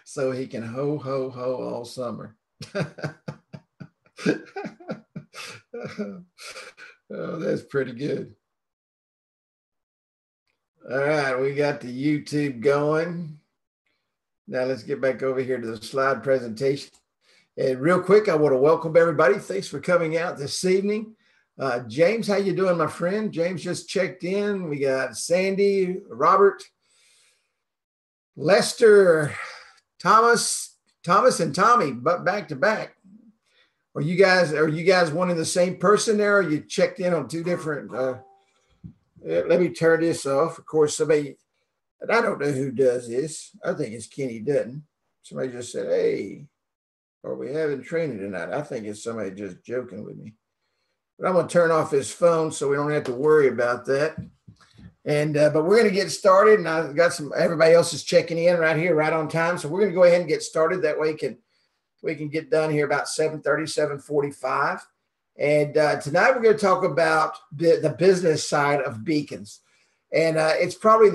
so he can ho, ho, ho all summer. Oh, that's pretty good. All right, we got the YouTube going. Now let's get back over here to the slide presentation. And real quick, I want to welcome everybody. Thanks for coming out this evening. James, how you doing, my friend? James just checked in. We got Sandy, Robert, Lester, Thomas, and Tommy, but back to back. Are you guys one and the same person there? Or you checked in on two different? Let me turn this off. Of course, somebody, and I don't know who does this. I think it's Kenny Dutton. Somebody just said, "Hey, are we having training tonight?" I think it's somebody just joking with me. But I'm going to turn off his phone so we don't have to worry about that. And but we're going to get started, and I got everybody else is checking in right here, right on time. So we're going to go ahead and get started. That way we can get done here about 7:30, 7:45. And tonight we're going to talk about the business side of beacons. And it's probably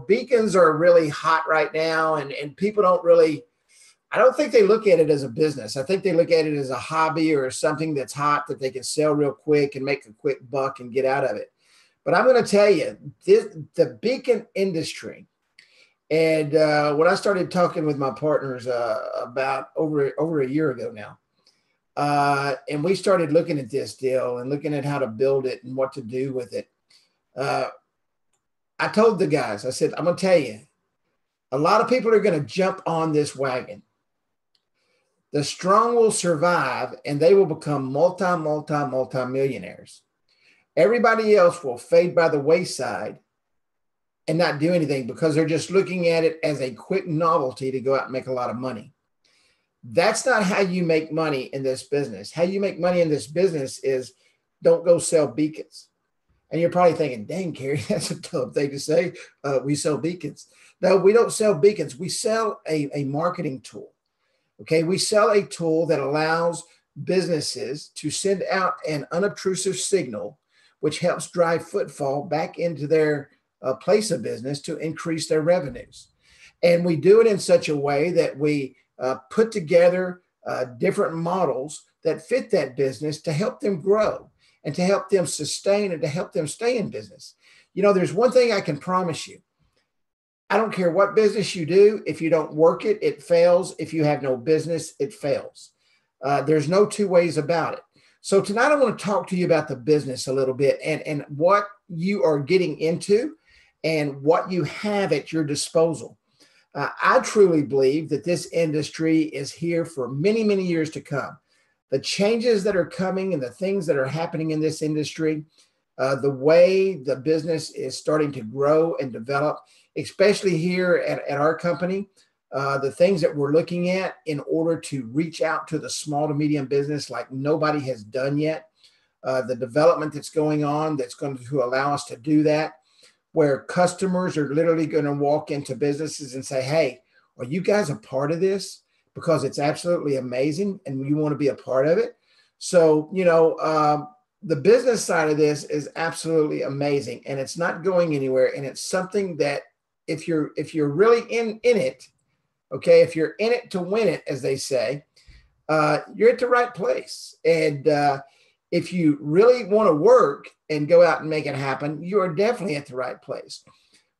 beacons are really hot right now, and people don't really, I don't think they look at it as a business. I think they look at it as a hobby or something that's hot that they can sell real quick and make a quick buck and get out of it. But I'm going to tell you, the beacon industry, and when I started talking with my partners about over a year ago now, and we started looking at this deal and looking at how to build it and what to do with it. I told the guys, I said, I'm going to tell you, a lot of people are going to jump on this wagon. The strong will survive, and they will become multi-millionaires. Everybody else will fade by the wayside and not do anything because they're just looking at it as a quick novelty to go out and make a lot of money. That's not how you make money in this business. How you make money in this business is don't go sell beacons. And you're probably thinking, dang, Kerry, that's a dumb thing to say. We sell beacons. No, we don't sell beacons. We sell a marketing tool. Okay, we sell a tool that allows businesses to send out an unobtrusive signal, which helps drive footfall back into their place of business to increase their revenues. And we do it in such a way that we put together different models that fit that business to help them grow and to help them sustain and to help them stay in business. You know, there's one thing I can promise you. I don't care what business you do. If you don't work it, it fails. If you have no business, it fails. There's no two ways about it. So tonight I want to talk to you about the business a little bit and what you are getting into and what you have at your disposal. I truly believe that this industry is here for many, many years to come. The changes that are coming and the things that are happening in this industry, the way the business is starting to grow and develop, especially here at our company, the things that we're looking at in order to reach out to the small to medium business like nobody has done yet, the development that's going on that's going to allow us to do that, where customers are literally going to walk into businesses and say, hey, are you guys a part of this? Because it's absolutely amazing and you want to be a part of it. So, the business side of this is absolutely amazing and it's not going anywhere. And it's something that if you're really in it, okay, if you're in it to win it, as they say, you're at the right place. And if you really want to work and go out and make it happen, you are definitely at the right place.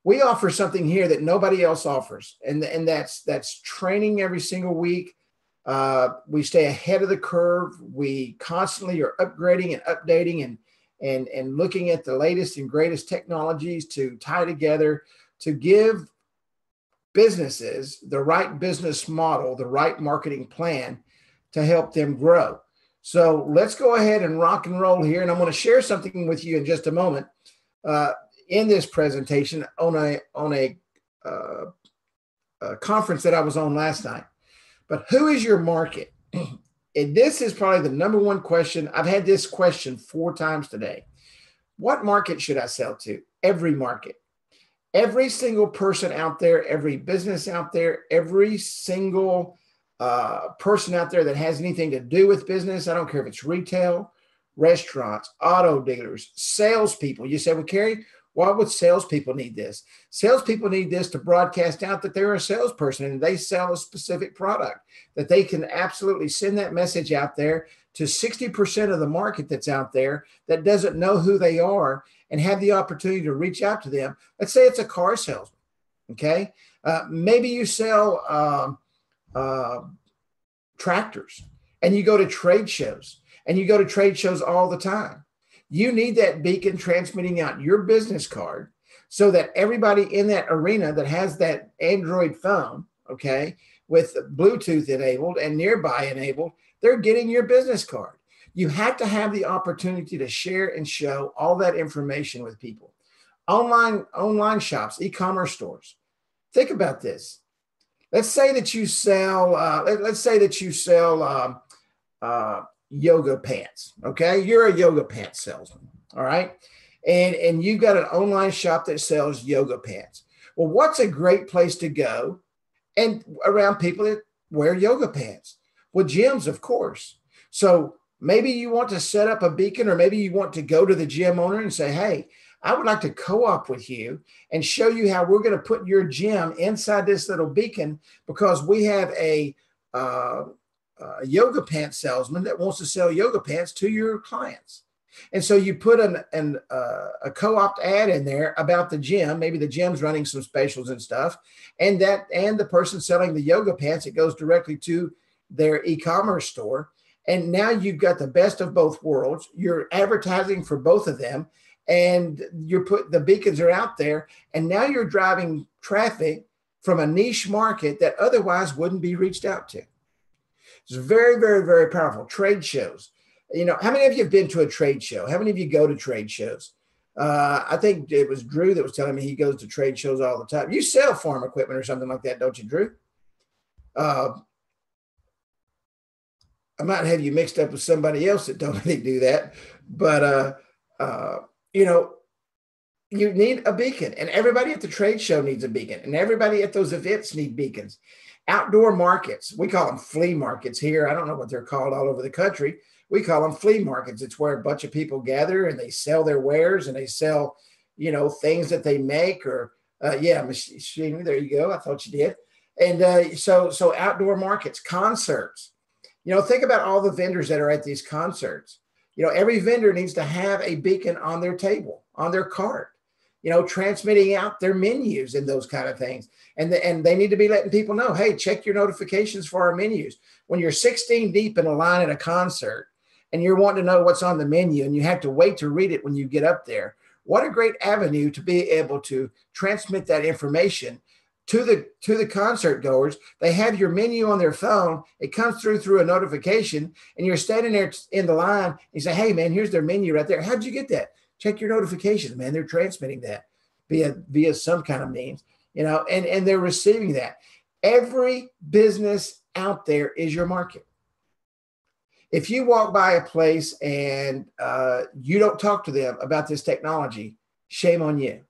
We offer something here that nobody else offers, and that's training every single week. We stay ahead of the curve. We constantly are upgrading and updating and looking at the latest and greatest technologies to tie together to give businesses the right business model, the right marketing plan to help them grow. So let's go ahead and rock and roll here. And I'm going to share something with you in just a moment in this presentation on a conference that I was on last night. But who is your market? And this is probably the number one question. I've had this question 4 times today. What market should I sell to? Every market. Every single person out there, every business out there, every single person out there that has anything to do with business. I don't care if it's retail, restaurants, auto dealers, salespeople. You say, well, Kerry, Why would salespeople need this? Salespeople need this to broadcast out that they're a salesperson and they sell a specific product, that they can absolutely send that message out there to 60% of the market that's out there that doesn't know who they are and have the opportunity to reach out to them. Let's say it's a car salesman. Okay. Maybe you sell tractors and you go to trade shows and you go to trade shows all the time. You need that beacon transmitting out your business card so that everybody in that arena that has that Android phone, okay, with Bluetooth enabled and nearby enabled, they're getting your business card. You have to have the opportunity to share and show all that information with people. Online shops, e-commerce stores. Think about this. Let's say that you sell, yoga pants. Okay. You're a yoga pants salesman. All right. And you've got an online shop that sells yoga pants. Well, what's a great place to go and around people that wear yoga pants? Well, gyms, of course. So maybe you want to set up a beacon, or maybe you want to go to the gym owner and say, hey, I would like to co-op with you and show you how we're going to put your gym inside this little beacon, because we have a yoga pants salesman that wants to sell yoga pants to your clients. And so you put a co-opt ad in there about the gym. Maybe the gym's running some specials and stuff. And the person selling the yoga pants, it goes directly to their e-commerce store. And now you've got the best of both worlds. You're advertising for both of them, and the beacons are out there. And now you're driving traffic from a niche market that otherwise wouldn't be reached out to. It's very, very, very powerful. Trade shows. You know, how many of you have been to a trade show? How many of you go to trade shows? I think it was Drew that was telling me he goes to trade shows all the time. You sell farm equipment or something like that, don't you, Drew? I might have you mixed up with somebody else that don't really do that. But, you know, you need a beacon, and everybody at the trade show needs a beacon, and everybody at those events need beacons. Outdoor markets, we call them flea markets here. I don't know what they're called all over the country. We call them flea markets. It's where a bunch of people gather and they sell their wares, and they sell, you know, things that they make, or machinery. There you go. I thought you did. And so outdoor markets, concerts. You know, think about all the vendors that are at these concerts. You know, every vendor needs to have a beacon on their table, on their cart, you know, transmitting out their menus and those kind of things. And they need to be letting people know, hey, check your notifications for our menus. When you're 16 deep in a line at a concert and you're wanting to know what's on the menu and you have to wait to read it when you get up there, what a great avenue to be able to transmit that information to the concert goers. They have your menu on their phone. It comes through a notification, and you're standing there in the line. And you say, hey, man, here's their menu right there. How'd you get that? Check your notifications, man. They're transmitting that via some kind of means, you know, and they're receiving that. Every business out there is your market. If you walk by a place and you don't talk to them about this technology, shame on you,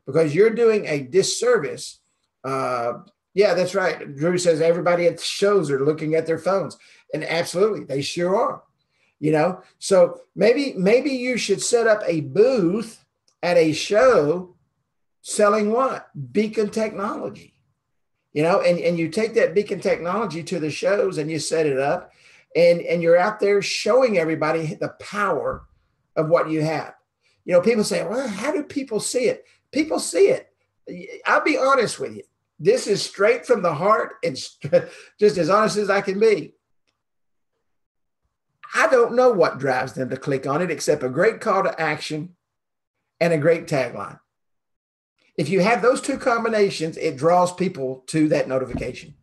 because you're doing a disservice. Yeah, that's right. Drew says everybody at the shows are looking at their phones, and absolutely, they sure are. You know, so maybe you should set up a booth at a show selling what? Beacon technology. You know, and you take that beacon technology to the shows and you set it up, and you're out there showing everybody the power of what you have. You know, people say, well, how do people see it? People see it. I'll be honest with you. This is straight from the heart and just as honest as I can be. I don't know what drives them to click on it except a great call to action and a great tagline. If you have those two combinations, it draws people to that notification.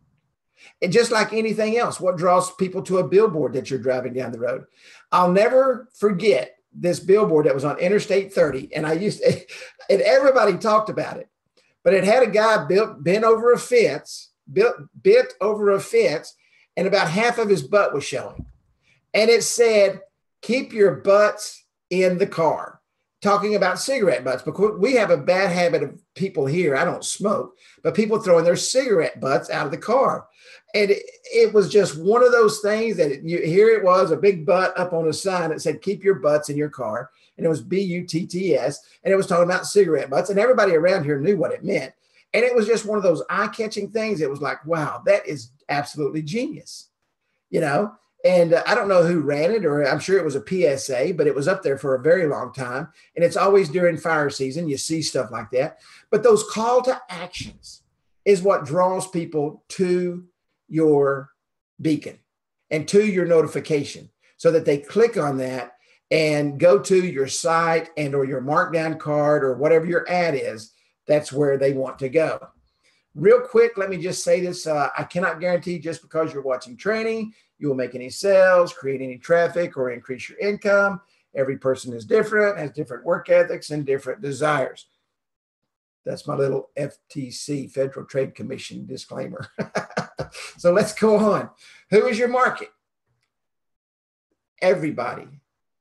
And just like anything else, what draws people to a billboard that you're driving down the road? I'll never forget this billboard that was on Interstate 30. And and everybody talked about it, but it had a guy bent over a fence, and about half of his butt was showing. And it said, keep your butts in the car, talking about cigarette butts, because we have a bad habit of people here. I don't smoke, but people throwing their cigarette butts out of the car. And it was just one of those things that here it was, a big butt up on a sign that said, keep your butts in your car. and it was Butts, and it was talking about cigarette butts, and everybody around here knew what it meant. And it was just one of those eye-catching things. It was like, wow, that is absolutely genius, you know? And I don't know who ran it, or I'm sure it was a PSA, but it was up there for a very long time. And it's always during fire season. You see stuff like that. But those call to actions is what draws people to your beacon and to your notification so that they click on that and go to your site and or your markdown card or whatever your ad is. That's where they want to go. Real quick, let me just say this. I cannot guarantee just because you're watching training, you will make any sales, create any traffic, or increase your income. Every person is different, has different work ethics and different desires. That's my little FTC, Federal Trade Commission disclaimer. So let's go on. Who is your market? Everybody.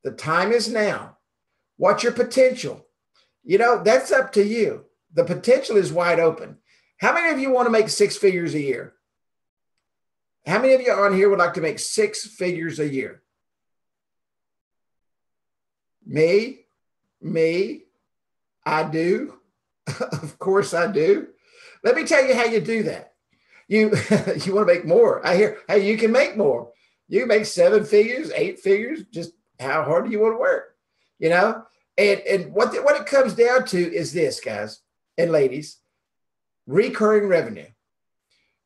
The time is now. What's your potential? You know, that's up to you. The potential is wide open. How many of you want to make 6 figures a year? How many of you on here would like to make 6 figures a year? Me, I do. Of course I do. Let me tell you how you do that. You want to make more. I hear, hey, you can make more. You can make 7 figures, 8 figures. Just how hard do you want to work? You know? And what it comes down to is this, guys and ladies, recurring revenue.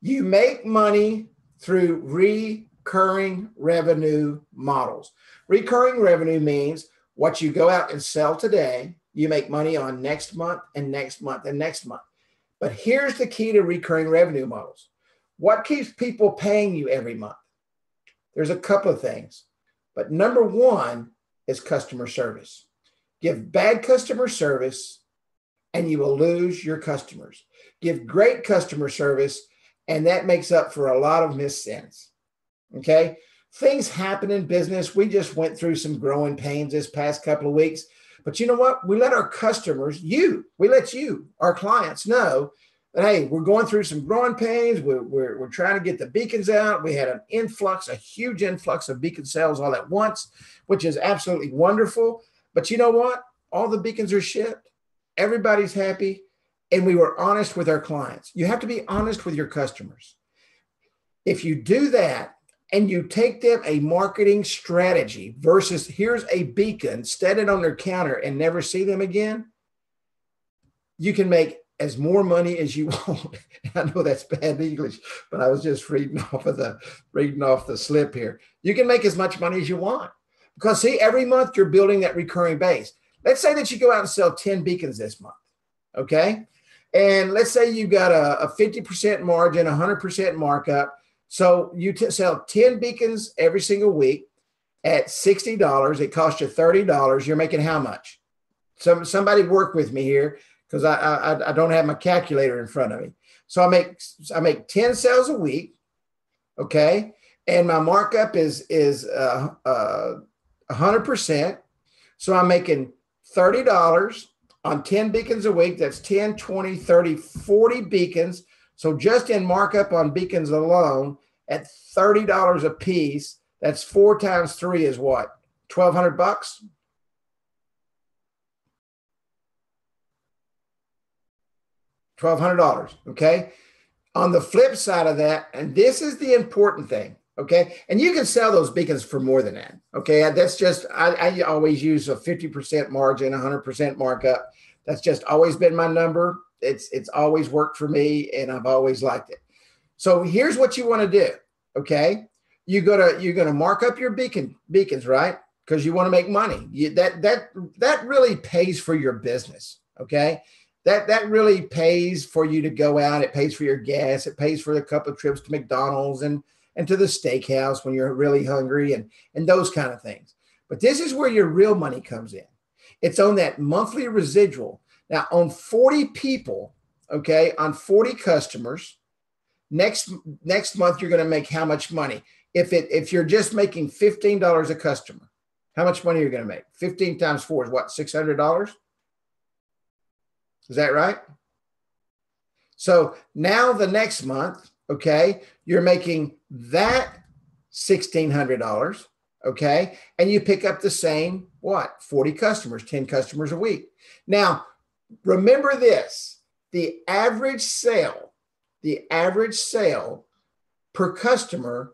You make money through recurring revenue models. Recurring revenue means what you go out and sell today, you make money on next month and next month and next month. But here's the key to recurring revenue models. What keeps people paying you every month? There's a couple of things, but number one is customer service. Give bad customer service and you will lose your customers. Give great customer service and that makes up for a lot of missed sales. Okay? Things happen in business. We just went through some growing pains this past couple of weeks. But you know what? We let our customers, we let you, our clients, know that, hey, we're going through some growing pains. We're trying to get the beacons out. We had an influx, a huge influx of beacon sales all at once, which is absolutely wonderful. But you know what? All the beacons are shipped. Everybody's happy. And we were honest with our clients. You have to be honest with your customers. If you do that and you take them a marketing strategy versus here's a beacon, set it on their counter and never see them again, you can make as more money as you want. I know that's bad English, but I was just reading off the slip here. You can make as much money as you want because see, every month you're building that recurring base. Let's say that you go out and sell 10 beacons this month. Okay. And let's say you got a 50% margin, 100% markup. So you sell 10 beacons every single week at $60. It costs you $30. You're making how much? Somebody work with me here because I don't have my calculator in front of me. So I make 10 sales a week. Okay. And my markup is 100%. So I'm making $30 on 10 beacons a week. That's 10, 20, 30, 40 beacons. So just in markup on beacons alone at $30 a piece, that's 4 times 3 is what? $1,200 bucks? $1,200, okay? On the flip side of that, and this is the important thing, okay? And you can sell those beacons for more than that, okay? That's just, I always use a 50% margin, 100% markup. That's just always been my number. It's always worked for me, and I've always liked it. So here's what you want to do, okay? You're gonna mark up your beacons, right? Because you want to make money. That really pays for your business, okay? That really pays for you to go out. It pays for your gas. It pays for a couple of trips to McDonald's and to the steakhouse when you're really hungry and those kind of things. But this is where your real money comes in. It's on that monthly residual. Now on 40 people, okay, on 40 customers, next month you're going to make how much money? If you're just making $15 a customer, how much money are you going to make? 15 times 4 is what, $600? Is that right? So now the next month, okay, you're making that $1,600. okay? And you pick up the same, what, 40 customers, 10 customers a week. Now, remember this, the average sale per customer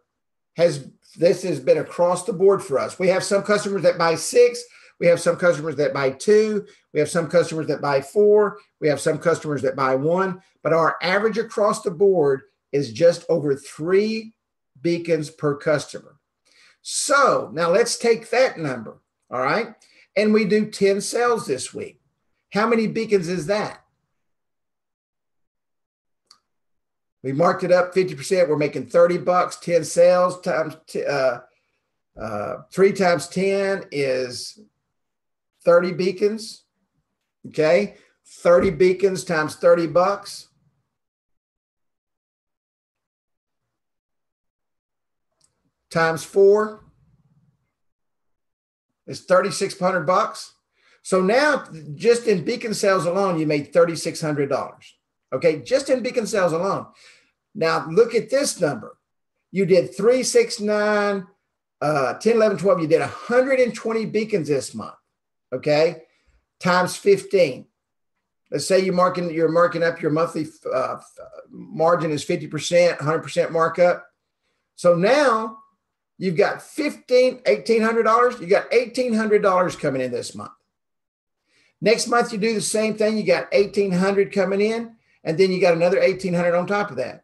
this has been across the board for us. We have some customers that buy 6, we have some customers that buy 2, we have some customers that buy 4, we have some customers that buy 1, but our average across the board is just over 3 beacons per customer. So now let's take that number, all right? And we do 10 sales this week. How many beacons is that? We marked it up 50%. We're making $30. 10 sales times 3 times 10 is 30 beacons. Okay, 30 beacons times $30 times 4 is $3,600. So now, just in beacon sales alone, you made $3,600. Okay, just in beacon sales alone. Now look at this number. You did 3, 6, 9, 10, 11, 12. You did 120 beacons this month. Okay, times 15. Let's say you're marking up your monthly margin is 50%, 100% markup. So now you've got $1,800. You got $1,800 coming in this month. Next month you do the same thing. You got $1,800 coming in, and then you got another $1,800 on top of that.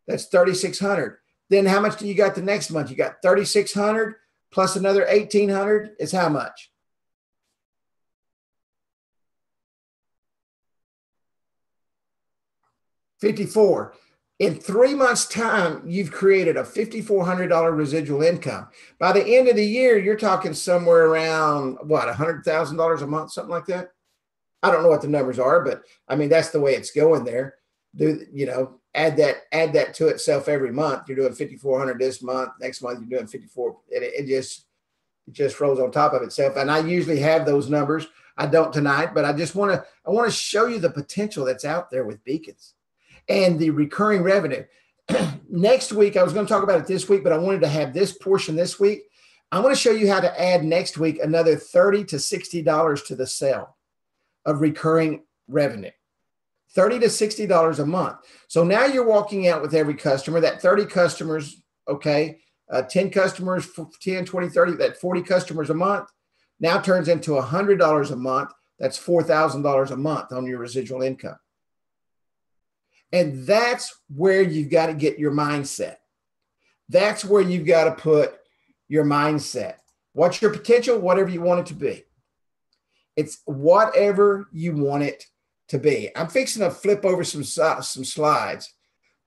That's $3,600. Then how much do you got the next month? You got $3,600 plus another $1,800 is how much? $54,000. In 3 months' time, you've created a $5,400 residual income. By the end of the year, you're talking somewhere around, what, $100,000 a month, something like that? I don't know what the numbers are, but I mean, that's the way it's going there. Add that to itself every month. You're doing $5,400 this month. Next month, you're doing $54,000. It just rolls on top of itself. And I usually have those numbers. I don't tonight, but I want to show you the potential that's out there with beacons and the recurring revenue. Next week, I was going to talk about it this week, but I wanted to have this portion this week. I want to show you how to add next week another $30 to $60 to the sale of recurring revenue. $30 to $60 a month. So now you're walking out with every customer, that 30 customers, okay, 10 customers, 10, 20, 30, that 40 customers a month now turns into $100 a month. That's $4,000 a month on your residual income. And that's where you've got to get your mindset. That's where you've got to put your mindset. What's your potential? Whatever you want it to be. It's whatever you want it to be. I'm fixing to flip over some slides.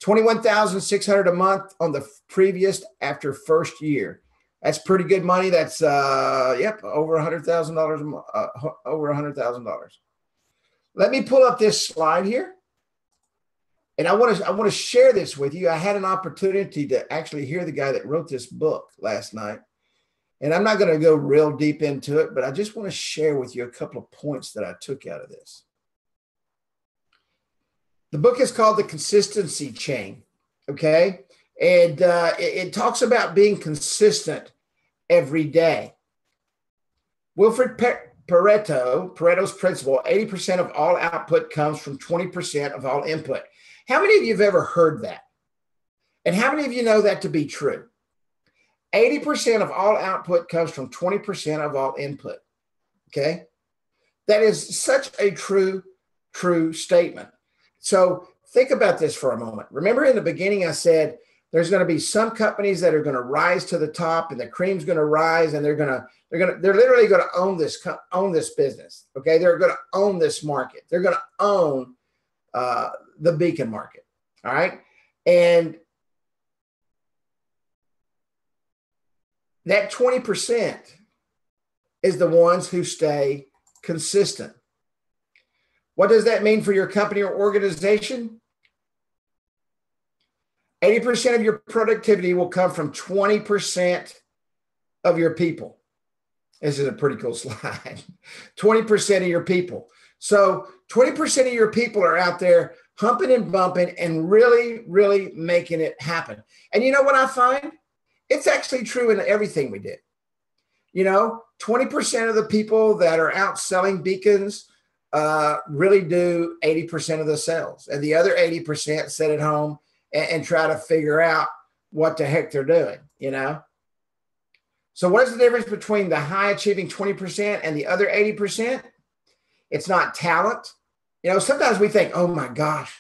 $21,600 a month on the previous after first year. That's pretty good money. That's over $100,000 over $100,000. Let me pull up this slide here, and I want to share this with you. I had an opportunity to actually hear the guy that wrote this book last night, and I'm not going to go real deep into it, but I just want to share with you a couple of points that I took out of this. The book is called The Consistency Chain, okay? And it talks about being consistent every day. Wilfred Pareto's principle, 80% of all output comes from 20% of all input. How many of you have ever heard that? And how many of you know that to be true? 80% of all output comes from 20% of all input, okay? That is such a true statement. So think about this for a moment. Remember in the beginning, I said there's going to be some companies that are going to rise to the top, and the cream's going to rise, and they're literally going to own this business. Okay, they're going to own this market. They're going to own the beacon market. All right, and that 20% is the ones who stay consistent. What does that mean for your company or organization? 80% of your productivity will come from 20% of your people. This is a pretty cool slide. 20% of your people. So 20% of your people are out there humping and bumping and really, really making it happen. And you know what I find? It's actually true in everything we do. 20% of the people that are out selling beacons really do 80% of the sales, and the other 80% sit at home and try to figure out what the heck they're doing. So what is the difference between the high achieving 20% and the other 80%? It's not talent. Sometimes we think, oh my gosh,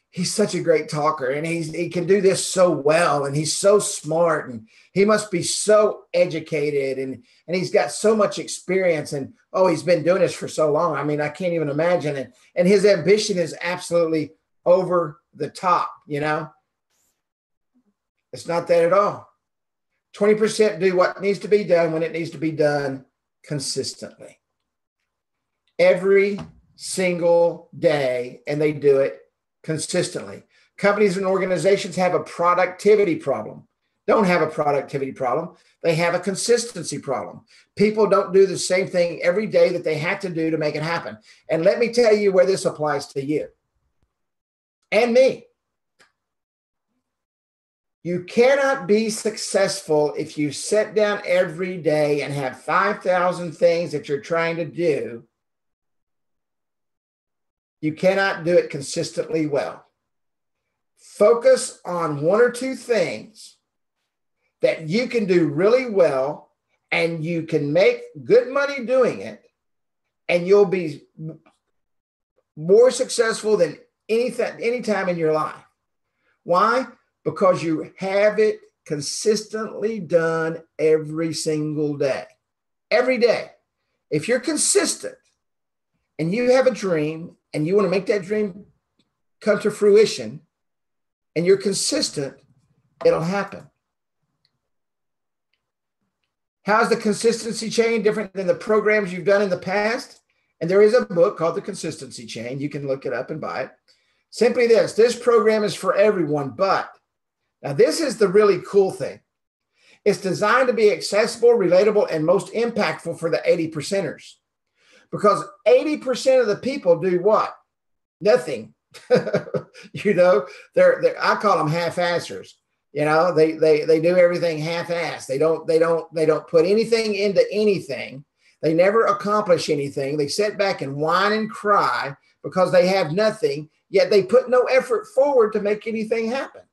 he's such a great talker and he can do this so well, and he's so smart, and he must be so educated, and he's got so much experience, and he's been doing this for so long. I mean, I can't even imagine it. And his ambition is absolutely over the top. It's not that at all. 20% do what needs to be done when it needs to be done consistently every single day, and they do it consistently. Companies and organizations have a productivity problem. Don't have a productivity problem. They have a consistency problem. People don't do the same thing every day that they have to do to make it happen. And let me tell you where this applies to you and me. You cannot be successful if you sit down every day and have 5,000 things that you're trying to do. You cannot do it consistently well. Focus on one or two things that you can do really well, and you can make good money doing it, and you'll be more successful than any time in your life. Why? Because you have it consistently done every single day. Every day. If you're consistent and you have a dream and you want to make that dream come to fruition and you're consistent, it'll happen. How's the consistency chain different than the programs you've done in the past? And there is a book called The Consistency Chain. You can look it up and buy it. Simply this program is for everyone, but now this is the really cool thing. It's designed to be accessible, relatable, and most impactful for the 80%ers. Because 80% of the people do what? Nothing. I call them half-assers. They do everything half-assed. They don't put anything into anything. They never accomplish anything. They sit back and whine and cry because they have nothing, yet they put no effort forward to make anything happen.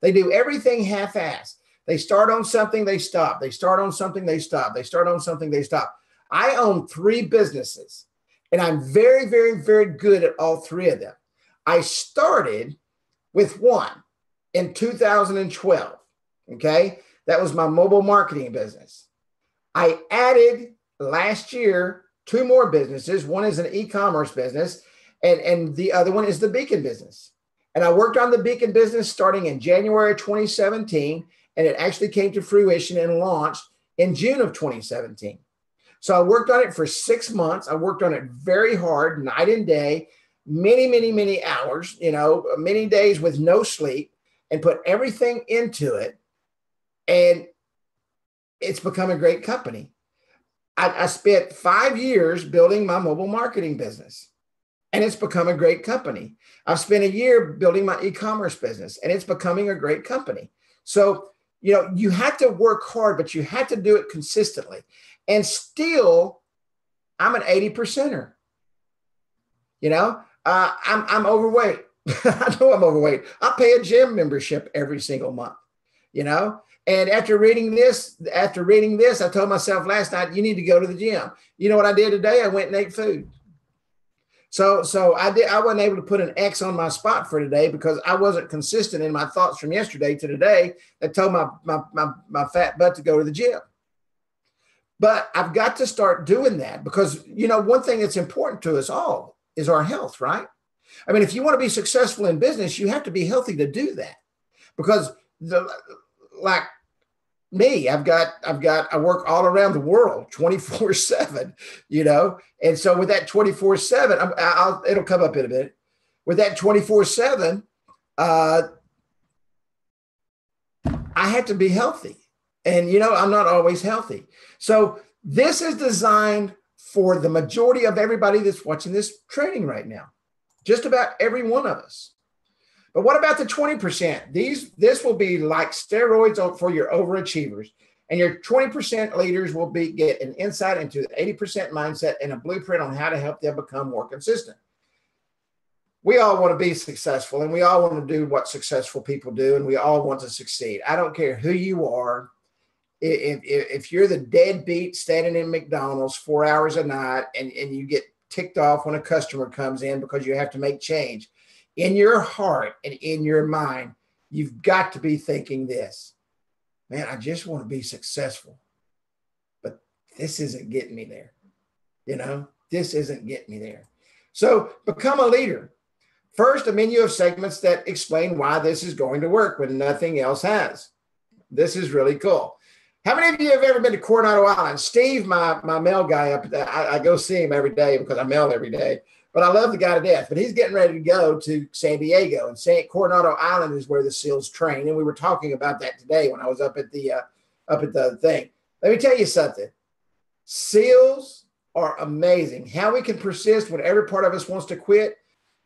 They do everything half-assed. They start on something, they stop. They start on something, they stop. They start on something, they stop. I own 3 businesses, and I'm very, very, very good at all 3 of them. I started with one in 2012, okay? That was my mobile marketing business. I added last year 2 more businesses. One is an e-commerce business, and the other one is the Beacon business. And I worked on the Beacon business starting in January 2017, and it actually came to fruition and launched in June of 2017. So I worked on it for 6 months. I worked on it very hard, night and day, many, many, many hours, many days with no sleep, and put everything into it. And it's become a great company. I spent 5 years building my mobile marketing business, and it's become a great company. I've spent a year building my e-commerce business, and it's becoming a great company. So, you have to work hard, but you have to do it consistently. And still, I'm an 80%er. I'm overweight. I know I'm overweight. I pay a gym membership every single month, And after reading this, I told myself last night, you need to go to the gym. You know what I did today? I went and ate food. So I wasn't able to put an X on my spot for today because I wasn't consistent in my thoughts from yesterday to today that told my fat butt to go to the gym. But I've got to start doing that because, one thing that's important to us all is our health, right? I mean, if you want to be successful in business, you have to be healthy to do that because like me, I work all around the world 24/7, and so with that 24/7, it'll come up in a bit. With that 24/7, I have to be healthy, and I'm not always healthy. So this is designed for the majority of everybody that's watching this training right now, just about every one of us. But what about the 20%? This will be like steroids for your overachievers. And your 20% leaders will get an insight into the 80% mindset and a blueprint on how to help them become more consistent. We all want to be successful, and we all want to do what successful people do, and we all want to succeed. I don't care who you are. If you're the deadbeat standing in McDonald's 4 hours a night and you get ticked off when a customer comes in because you have to make change, in your heart and in your mind, you've got to be thinking this: man, I just want to be successful, but this isn't getting me there. This isn't getting me there. So become a leader. First, a menu of segments that explain why this is going to work when nothing else has. This is really cool. How many of you have ever been to Coronado Island? Steve, my mail guy up there, I go see him every day because I mail every day, but I love the guy to death. But he's getting ready to go to San Diego, and Coronado Island is where the SEALs train. And we were talking about that today when I was up at the thing. Let me tell you something. SEALs are amazing. How we can persist when every part of us wants to quit.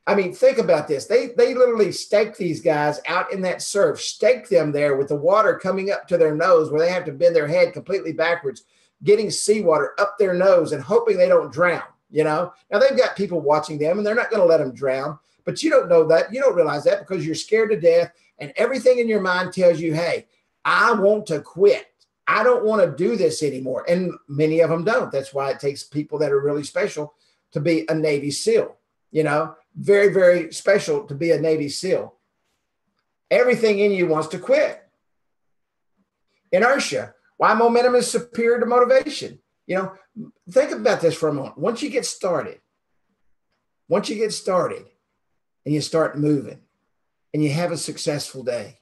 I mean, think about this. They literally stake these guys out in that surf, stake them there with the water coming up to their nose where they have to bend their head completely backwards, getting seawater up their nose and hoping they don't drown, Now, they've got people watching them, and they're not going to let them drown, but you don't know that. You don't realize that because you're scared to death, and everything in your mind tells you, hey, I want to quit. I don't want to do this anymore. And many of them don't. That's why it takes people that are really special to be a Navy SEAL, very, very special to be a Navy SEAL. Everything in you wants to quit. Inertia. Why momentum is superior to motivation. Think about this for a moment. Once you get started and you start moving and you have a successful day,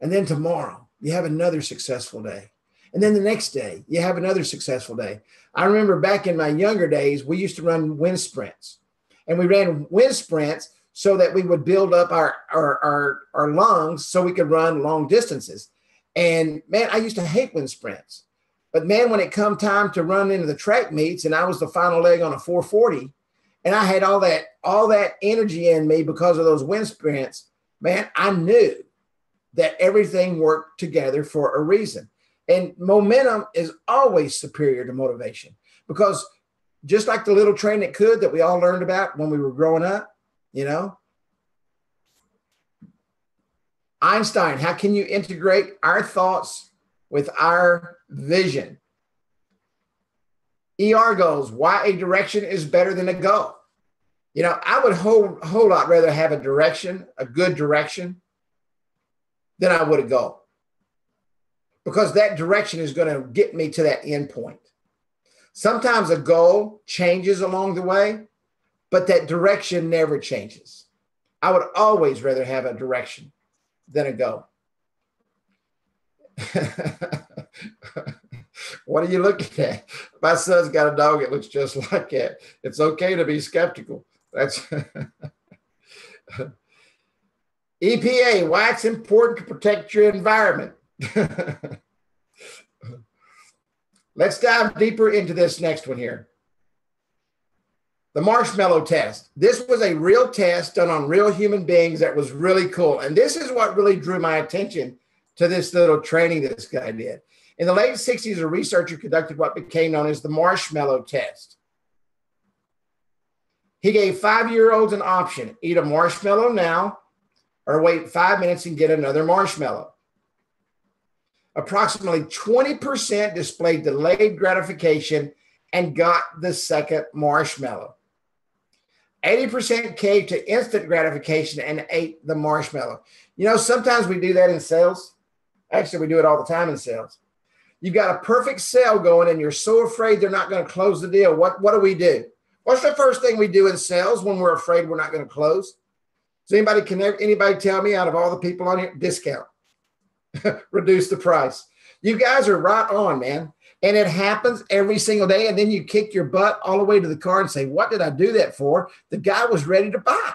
and then tomorrow you have another successful day, and then the next day you have another successful day. I remember back in my younger days, we used to run wind sprints. And we ran wind sprints so that we would build up our lungs so we could run long distances. And man, I used to hate wind sprints. But man, when it come time to run into the track meets, and I was the final leg on a 440, and I had all that energy in me because of those wind sprints, man, I knew that everything worked together for a reason. And momentum is always superior to motivation, because just like the little train that could that we all learned about when we were growing up, Einstein, how can you integrate our thoughts with our vision? ER goals, why a direction is better than a goal. I would whole lot rather have a direction, a good direction, than I would a goal, because that direction is going to get me to that end point. Sometimes a goal changes along the way, but that direction never changes. I would always rather have a direction than a goal. What are you looking at? My son's got a dog that looks just like that. It's okay to be skeptical. That's EPA, why it's important to protect your environment. Let's dive deeper into this next one here. The marshmallow test. This was a real test done on real human beings that was really cool. And this is what really drew my attention to this little training that this guy did. In the late 60s, a researcher conducted what became known as the marshmallow test. He gave 5-year-olds an option: eat a marshmallow now or wait 5 minutes and get another marshmallow. Approximately 20% displayed delayed gratification and got the second marshmallow. 80% caved to instant gratification and ate the marshmallow. Sometimes we do that in sales. Actually, we do it all the time in sales. You've got a perfect sale going and you're so afraid they're not going to close the deal. What do? What's the first thing we do in sales when we're afraid we're not going to close? Does anybody tell me out of all the people on here? Discount. Reduce the price. You guys are right on, man. And it happens every single day. And then you kick your butt all the way to the car and say, what did I do that for? The guy was ready to buy.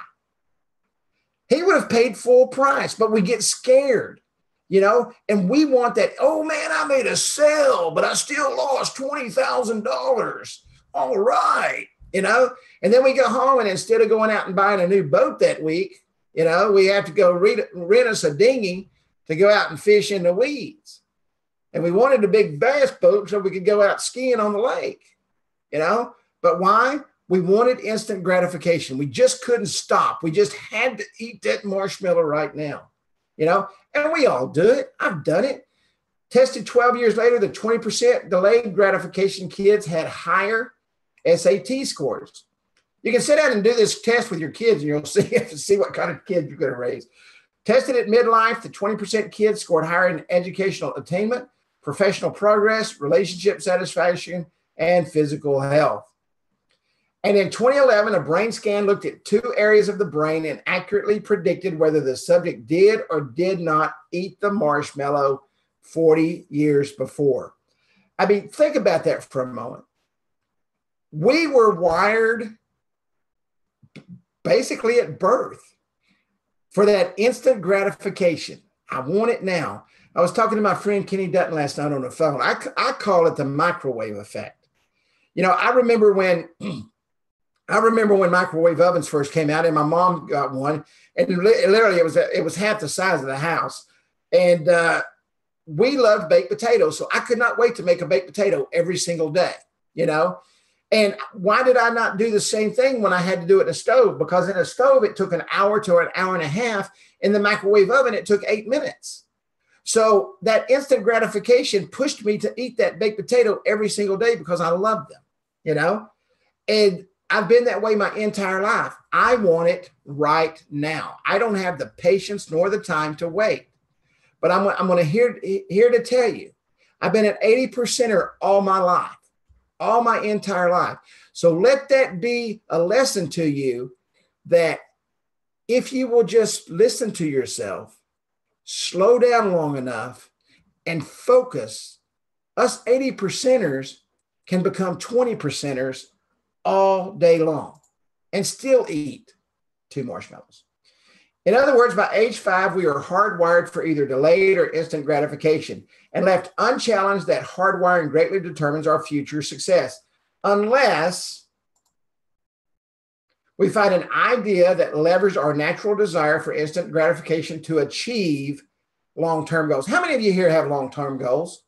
He would have paid full price, but we get scared, and we want that. Oh man, I made a sale, but I still lost $20,000. All right. And then we go home, and instead of going out and buying a new boat that week, we have to go rent us a dinghy to go out and fish in the weeds. And we wanted a big bass boat so we could go out skiing on the lake, you know? But why? We wanted instant gratification. We just couldn't stop. We just had to eat that marshmallow right now, you know? And we all do it. I've done it. Tested 12 years later, the 20% delayed gratification kids had higher SAT scores. You can sit down and do this test with your kids and you'll see what kind of kids you're going to raise. Tested at midlife, the 20% kids scored higher in educational attainment, professional progress, relationship satisfaction, and physical health. And in 2011, a brain scan looked at 2 areas of the brain and accurately predicted whether the subject did or did not eat the marshmallow 40 years before. I mean, think about that for a moment. We were wired basically at birth for that instant gratification. I want it now. I was talking to my friend Kenny Dutton last night on the phone. I call it the microwave effect. You know, I remember when microwave ovens first came out, and my mom got one, and literally it was half the size of the house. And we loved baked potatoes, so I could not wait to make a baked potato every single day, you know? And why did I not do the same thing when I had to do it in a stove? Because in a stove, it took an hour to an hour and a half. In the microwave oven, it took 8 minutes. So that instant gratification pushed me to eat that baked potato every single day because I loved them, you know? And I've been that way my entire life. I want it right now. I don't have the patience nor the time to wait. But I'm going to here to tell you, I've been an 80%er all my life, all my entire life. So let that be a lesson to you that if you will just listen to yourself, slow down long enough, and focus, us 80%ers can become 20%ers all day long and still eat 2 marshmallows. In other words, by age 5, we are hardwired for either delayed or instant gratification, and left unchallenged, that hardwiring greatly determines our future success, unless we find an idea that levers our natural desire for instant gratification to achieve long-term goals. How many of you here have long-term goals?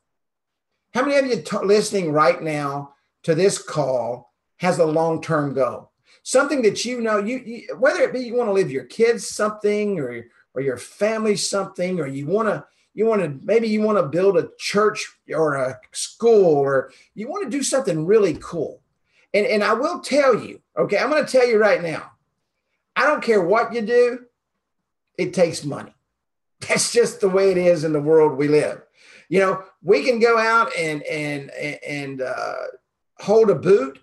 How many of you listening right now to this call has a long-term goal? Something that you know, you whether it be you want to leave your kids something or your family something, or maybe you want to build a church or a school, or you want to do something really cool. And I will tell you, okay, I'm going to tell you right now, I don't care what you do, it takes money. That's just the way it is in the world we live. You know, we can go out and hold a boot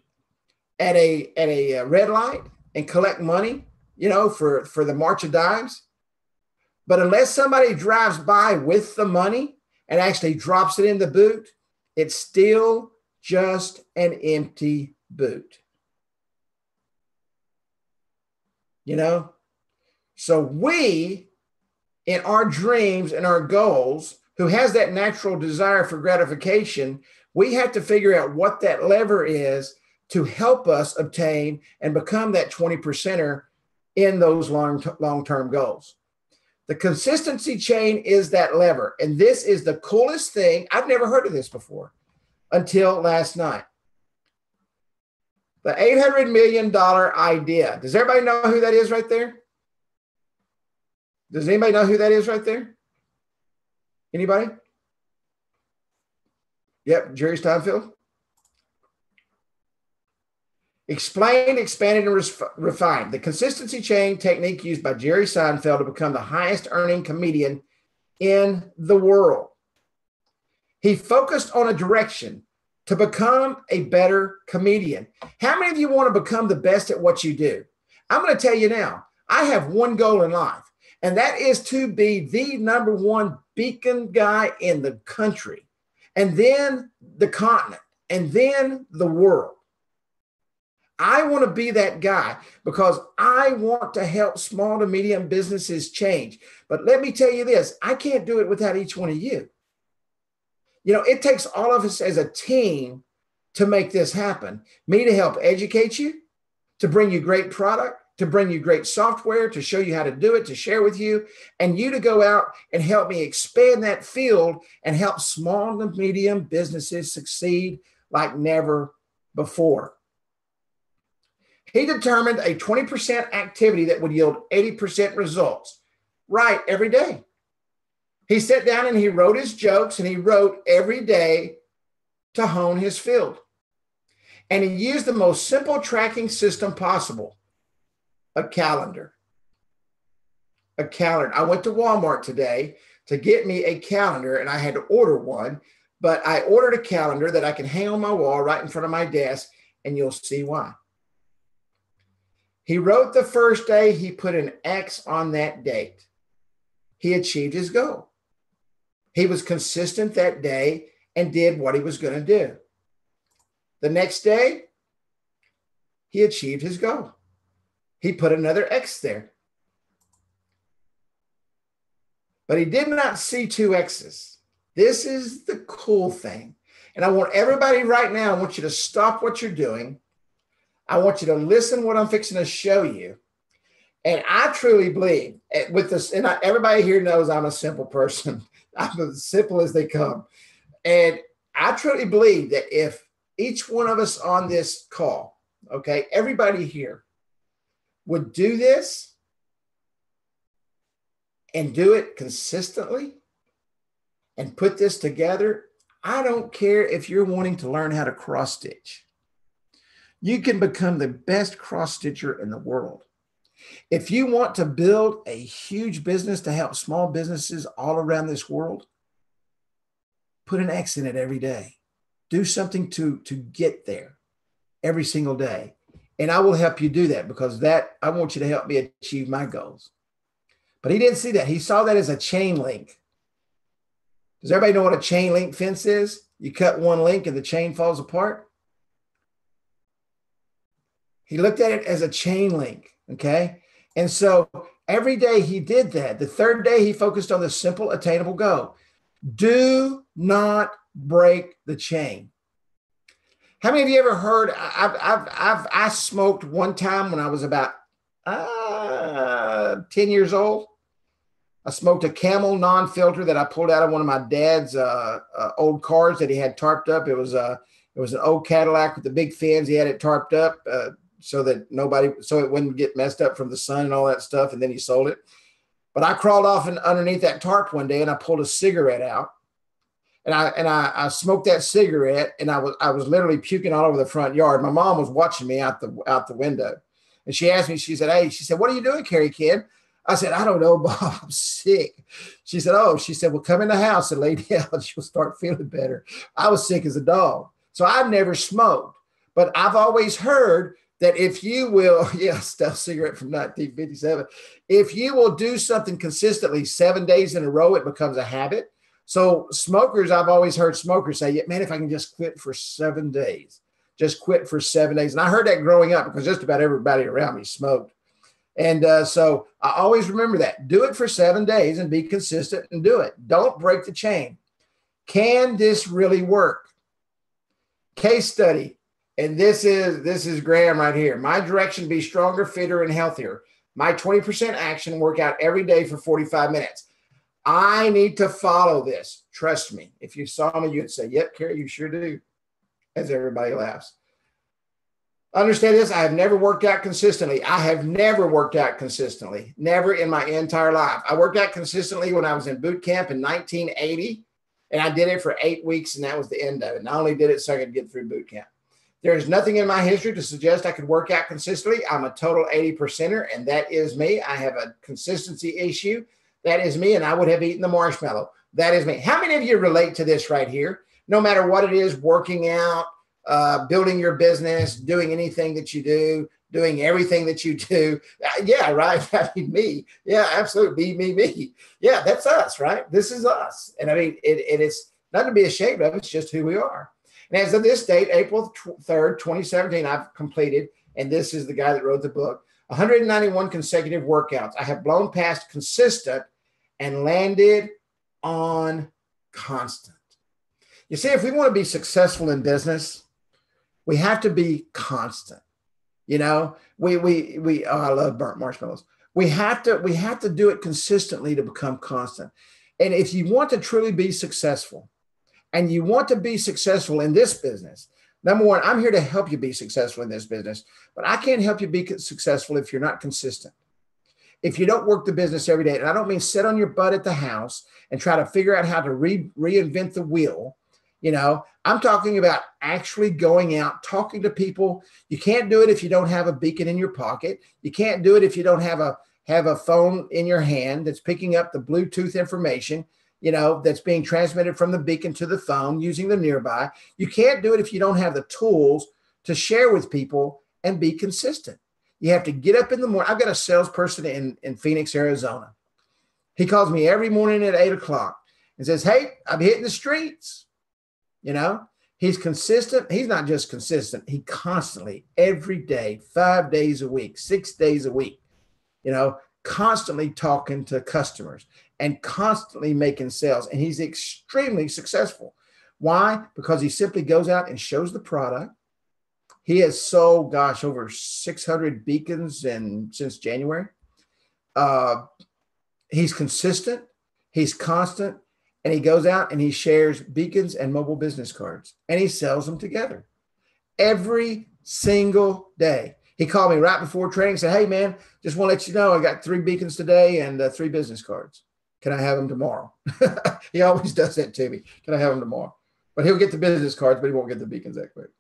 at a red light and collect money, you know, for the March of Dimes. But unless somebody drives by with the money and actually drops it in the boot, it's still just an empty boot. You know? So we, in our dreams and our goals, who has that natural desire for gratification, we have to figure out what that lever is to help us obtain and become that 20%er in those long-term goals. The consistency chain is that lever. And this is the coolest thing. I've never heard of this before until last night. The $800 million idea. Does everybody know who that is right there? Does anybody know who that is right there? Anybody? Yep, Jerry Steinfeld. Explained, expanded, and refined. The consistency chain technique used by Jerry Seinfeld to become the highest earning comedian in the world. He focused on a direction to become a better comedian. How many of you want to become the best at what you do? I'm going to tell you now, I have one goal in life, and that is to be the #1 beacon guy in the country, and then the continent, and then the world. I want to be that guy because I want to help small to medium businesses change. But let me tell you this, I can't do it without each one of you. You know, it takes all of us as a team to make this happen. Me to help educate you, to bring you great product, to bring you great software, to show you how to do it, to share with you, and you to go out and help me expand that field and help small and medium businesses succeed like never before. He determined a 20% activity that would yield 80% results, right, every day. He sat down and he wrote his jokes, and he wrote every day to hone his field. And he used the most simple tracking system possible, a calendar. A calendar. I went to Walmart today to get me a calendar, and I had to order one, but I ordered a calendar that I can hang on my wall right in front of my desk, and you'll see why. He wrote the first day, he put an X on that date. He achieved his goal. He was consistent that day and did what he was going to do. The next day, he achieved his goal. He put another X there. But he did not see two X's. This is the cool thing. And I want everybody right now, I want you to stop what you're doing. I want you to listen what I'm fixing to show you. And I truly believe with this, and everybody here knows I'm a simple person. I'm as simple as they come. And I truly believe that if each one of us on this call, okay, everybody here would do this and do it consistently and put this together, I don't care if you're wanting to learn how to cross stitch. You can become the best cross stitcher in the world. If you want to build a huge business to help small businesses all around this world, put an X in it every day. Do something to get there every single day. And I will help you do that, because I want you to help me achieve my goals. But he didn't see that. He saw that as a chain link. Does everybody know what a chain link fence is? You cut one link and the chain falls apart. He looked at it as a chain link, okay? And so every day he did that. The third day he focused on the simple, attainable goal. Do not break the chain. How many of you ever heard, I smoked one time when I was about 10 years old. I smoked a Camel non-filter that I pulled out of one of my dad's old cars that he had tarped up. It was an old Cadillac with the big fins. He had it tarped up so it wouldn't get messed up from the sun and all that stuff. And then he sold it. But I crawled off underneath that tarp one day and I pulled a cigarette out. And I smoked that cigarette, and I was literally puking all over the front yard. My mom was watching me out the window, and she asked me. She said, "What are you doing, Carrie, kid?" I said, "I don't know, Bob. I'm sick." She said, "Oh," she said, "Well, come in the house and lay down, and you'll start feeling better." I was sick as a dog, so I've never smoked, but I've always heard that if you will, stealth cigarette from 1957, if you will do something consistently 7 days in a row, it becomes a habit. So smokers, I've always heard smokers say, "Man, if I can just quit for 7 days, just quit for 7 days." And I heard that growing up because just about everybody around me smoked. And so I always remember that. Do it for 7 days and be consistent and do it. Don't break the chain. Can this really work? Case study. And this is Graham right here. My direction: be stronger, fitter, and healthier. My 20% action: workout every day for 45 minutes. I need to follow this. Trust me. If you saw me, you'd say, "Yep, Carrie, you sure do," as everybody laughs. Understand this. I have never worked out consistently. I have never worked out consistently. Never in my entire life. I worked out consistently when I was in boot camp in 1980, and I did it for 8 weeks, and that was the end of it. And I only did it so I could get through boot camp. There is nothing in my history to suggest I could work out consistently. I'm a total 80%er, and that is me. I have a consistency issue. That is me, and I would have eaten the marshmallow. That is me. How many of you relate to this right here? No matter what it is, working out, building your business, doing anything that you do, doing everything that you do. Yeah, right. I mean, me. Yeah, absolutely. Me. Yeah, that's us, right? This is us. And I mean, it's not to be ashamed of. It's just who we are. And as of this date, April 3rd, 2017, I've completed, and this is the guy that wrote the book, 191 consecutive workouts. I have blown past consistent and landed on constant. You see, if we want to be successful in business, we have to be constant. You know, oh, I love burnt marshmallows. We have to do it consistently to become constant. And if you want to truly be successful, and you want to be successful in this business, number one, I'm here to help you be successful in this business, but I can't help you be successful if you're not consistent. If you don't work the business every day, and I don't mean sit on your butt at the house and try to figure out how to reinvent the wheel. You know, I'm talking about actually going out, talking to people. You can't do it if you don't have a beacon in your pocket. You can't do it if you don't have a phone in your hand that's picking up the Bluetooth information, you know, that's being transmitted from the beacon to the phone using the nearby. You can't do it if you don't have the tools to share with people and be consistent. You have to get up in the morning. I've got a salesperson in Phoenix, Arizona. He calls me every morning at 8 o'clock and says, "Hey, I'm hitting the streets." You know, he's consistent. He's not just consistent. He constantly, every day, 5 days a week, 6 days a week, you know, constantly talking to customers and constantly making sales. And he's extremely successful. Why? Because he simply goes out and shows the product. He has sold, gosh, over 600 beacons since January. He's consistent. He's constant. And he goes out and he shares beacons and mobile business cards, and he sells them together every single day. He called me right before training and said, "Hey, man, just want to let you know I got 3 beacons today and 3 business cards. Can I have them tomorrow?" He always does that to me. Can I have them tomorrow? But he'll get the business cards, but he won't get the beacons that quick.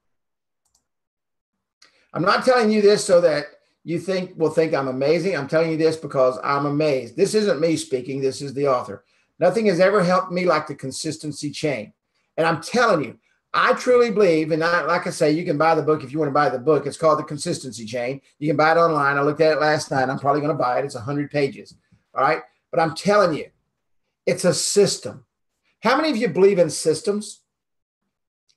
I'm not telling you this so that you will think I'm amazing. I'm telling you this because I'm amazed. This isn't me speaking. This is the author. Nothing has ever helped me like the consistency chain. And I'm telling you, I truly believe, and like I say, you can buy the book if you want to buy the book. It's called The Consistency Chain. You can buy it online. I looked at it last night. I'm probably going to buy it. It's 100 pages. All right. But I'm telling you, it's a system. How many of you believe in systems?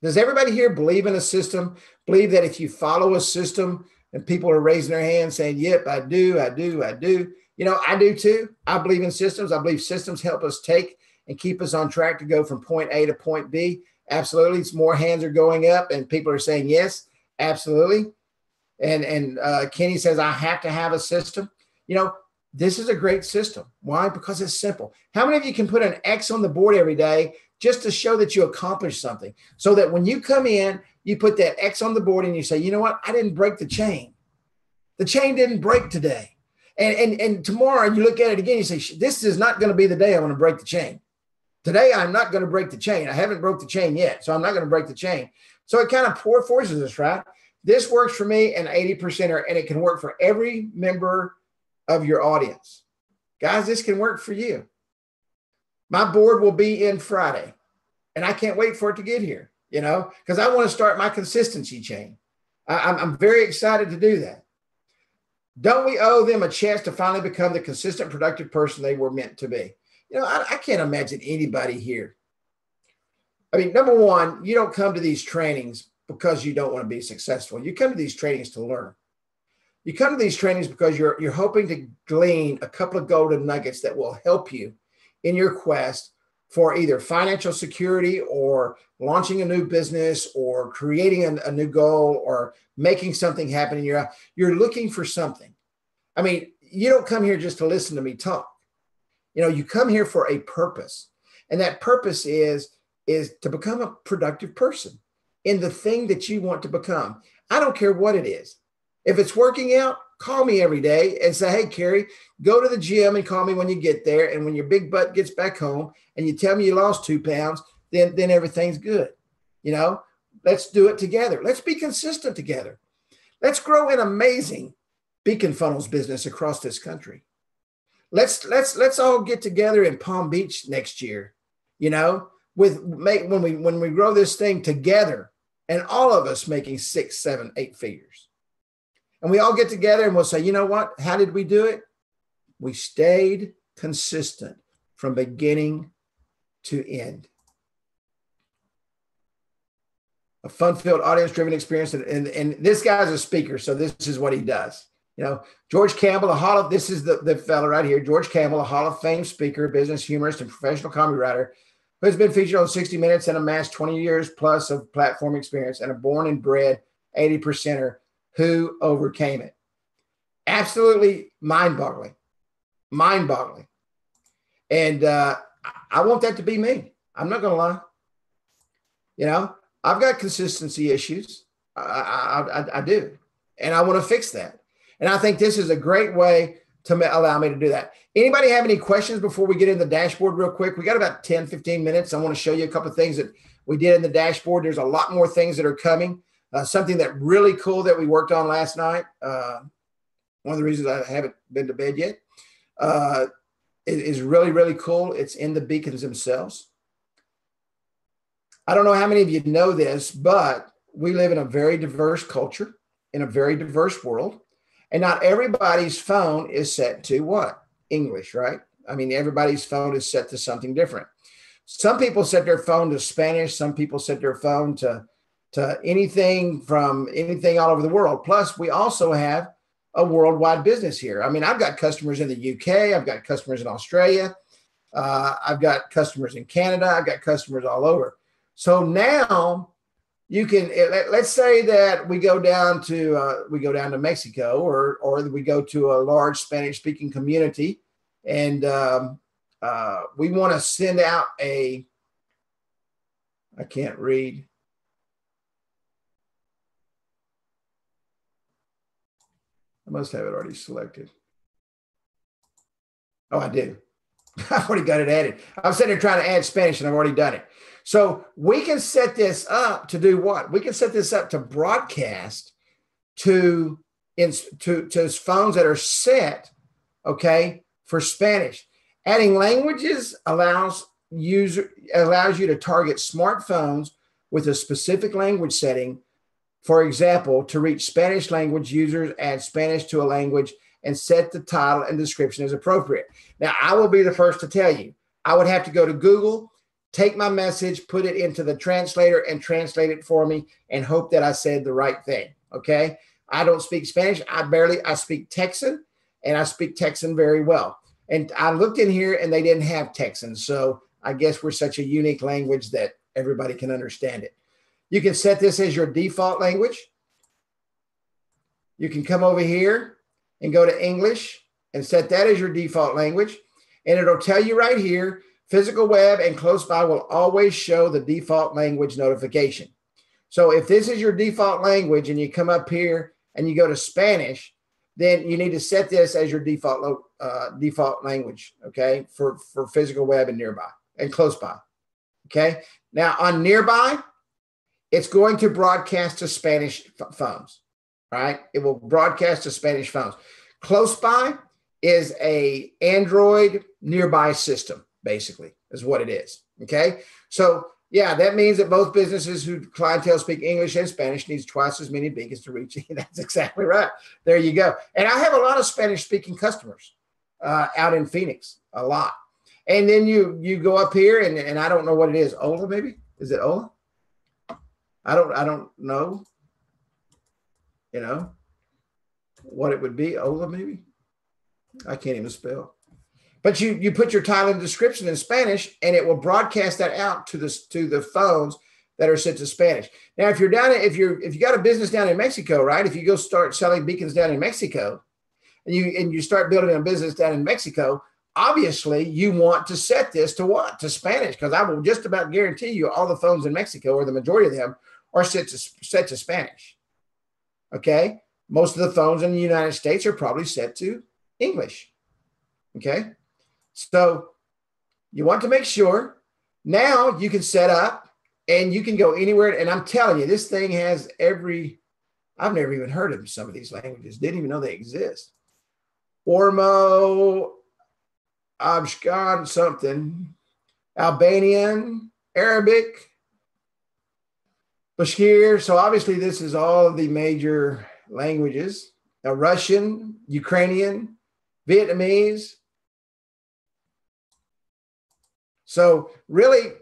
Does everybody here believe in a system? Believe that if you follow a system, and people are raising their hands saying, "Yep, I do, I do, I do." You know, I do too. I believe in systems. I believe systems help us take and keep us on track to go from point A to point B. Absolutely. It's more hands are going up and people are saying yes, absolutely. And Kenny says, "I have to have a system." You know, this is a great system. Why? Because it's simple. How many of you can put an X on the board every day just to show that you accomplished something? So that when you come in, you put that X on the board and you say, "You know what? I didn't break the chain. The chain didn't break today." And tomorrow you look at it again, you say, "This is not going to be the day I'm going to break the chain. Today, I'm not going to break the chain. I haven't broke the chain yet, so I'm not going to break the chain." So it kind of forces us, right? This works for me and 80%, and it can work for every member of your audience. Guys, this can work for you. My board will be in Friday, and I can't wait for it to get here, you know, because I want to start my consistency chain. I'm very excited to do that. Don't we owe them a chance to finally become the consistent, productive person they were meant to be? You know, I can't imagine anybody here. I mean, number one, you don't come to these trainings because you don't want to be successful. You come to these trainings to learn. You come to these trainings because you're hoping to glean a couple of golden nuggets that will help you in your quest for either financial security or launching a new business or creating a new goal or making something happen in your life. You're looking for something. I mean, you don't come here just to listen to me talk. You know, you come here for a purpose. And that purpose is to become a productive person in the thing that you want to become. I don't care what it is. If it's working out, call me every day and say, "Hey, Carrie, go to the gym and call me when you get there. And when your big butt gets back home and you tell me you lost 2 pounds, then everything's good." You know, let's do it together. Let's be consistent together. Let's grow an amazing beacon funnels business across this country. Let's all get together in Palm Beach next year, you know, when we grow this thing together and all of us making 6, 7, 8 figures. And we all get together and we'll say, "You know what? How did we do it? We stayed consistent from beginning to end." A fun-filled, audience-driven experience. And this guy's a speaker, so this is what he does. You know, George Campbell, this is the fella right here, George Campbell, a Hall of Fame speaker, business humorist, and professional comedy writer, who has been featured on 60 Minutes and amassed 20 years plus of platform experience, and a born and bred 80%er who overcame it. Absolutely mind-boggling, mind-boggling. And I want that to be me. I'm not going to lie. You know, I've got consistency issues. I do. And I want to fix that. And I think this is a great way to allow me to do that. Anybody have any questions before we get in the dashboard real quick? We got about 10, 15 minutes. I want to show you a couple of things that we did in the dashboard. There's a lot more things that are coming. Something that really cool that we worked on last night. One of the reasons I haven't been to bed yet is really, really cool. It's in the beacons themselves. I don't know how many of you know this, but we live in a very diverse culture, in a very diverse world. And not everybody's phone is set to what? English, right? I mean, everybody's phone is set to something different. Some people set their phone to Spanish. Some people set their phone to anything from anything all over the world. Plus, we also have a worldwide business here. I mean, I've got customers in the UK. I've got customers in Australia. I've got customers in Canada. I've got customers all over. So now you can, let's say that we go down to Mexico, or we go to a large Spanish speaking community, and we want to send out I can't read. I must have it already selected. Oh, I do. I've already got it added. I'm sitting there trying to add Spanish and I've already done it. So we can set this up to do what? We can set this up to broadcast to phones that are set, okay, for Spanish. Adding languages allows you to target smartphones with a specific language setting. For example, to reach Spanish language users, add Spanish to a language and set the title and description as appropriate. Now, I will be the first to tell you, I would have to go to Google, take my message, put it into the translator and translate it for me and hope that I said the right thing, okay? I don't speak Spanish. I speak Texan, and I speak Texan very well. And I looked in here and they didn't have Texan. So I guess we're such a unique language that everybody can understand it. You can set this as your default language. You can come over here and go to English and set that as your default language. And it'll tell you right here, physical web and close by will always show the default language notification. So if this is your default language and you come up here and you go to Spanish, then you need to set this as your default language, okay, for physical web and nearby and close by, okay? Now on nearby, it's going to broadcast to Spanish phones, right? It will broadcast to Spanish phones. Close by is a Android nearby system, basically, is what it is, okay? So, yeah, that means that both businesses whose clientele speak English and Spanish needs twice as many beacons to reach. That's exactly right. There you go. And I have a lot of Spanish-speaking customers out in Phoenix, a lot. And then you go up here, and I don't know what it is. Ola, maybe? Is it Ola? I don't know, you know, what it would be. Ola, maybe? I can't even spell. But you put your title and description in Spanish, and it will broadcast that out to the phones that are set to Spanish. Now, if you got a business down in Mexico, right? If you go start selling beacons down in Mexico, and you start building a business down in Mexico, obviously you want to set this to what? To Spanish, because I will just about guarantee you all the phones in Mexico, or the majority of them, are set to Spanish. Okay, most of the phones in the United States are probably set to English. Okay. So you want to make sure now you can set up and you can go anywhere. And I'm telling you, this thing has I've never even heard of some of these languages. Didn't even know they exist. Ormo, Abshkan, something, Albanian, Arabic, Bashkir. So obviously this is all of the major languages. Now, Russian, Ukrainian, Vietnamese. So really,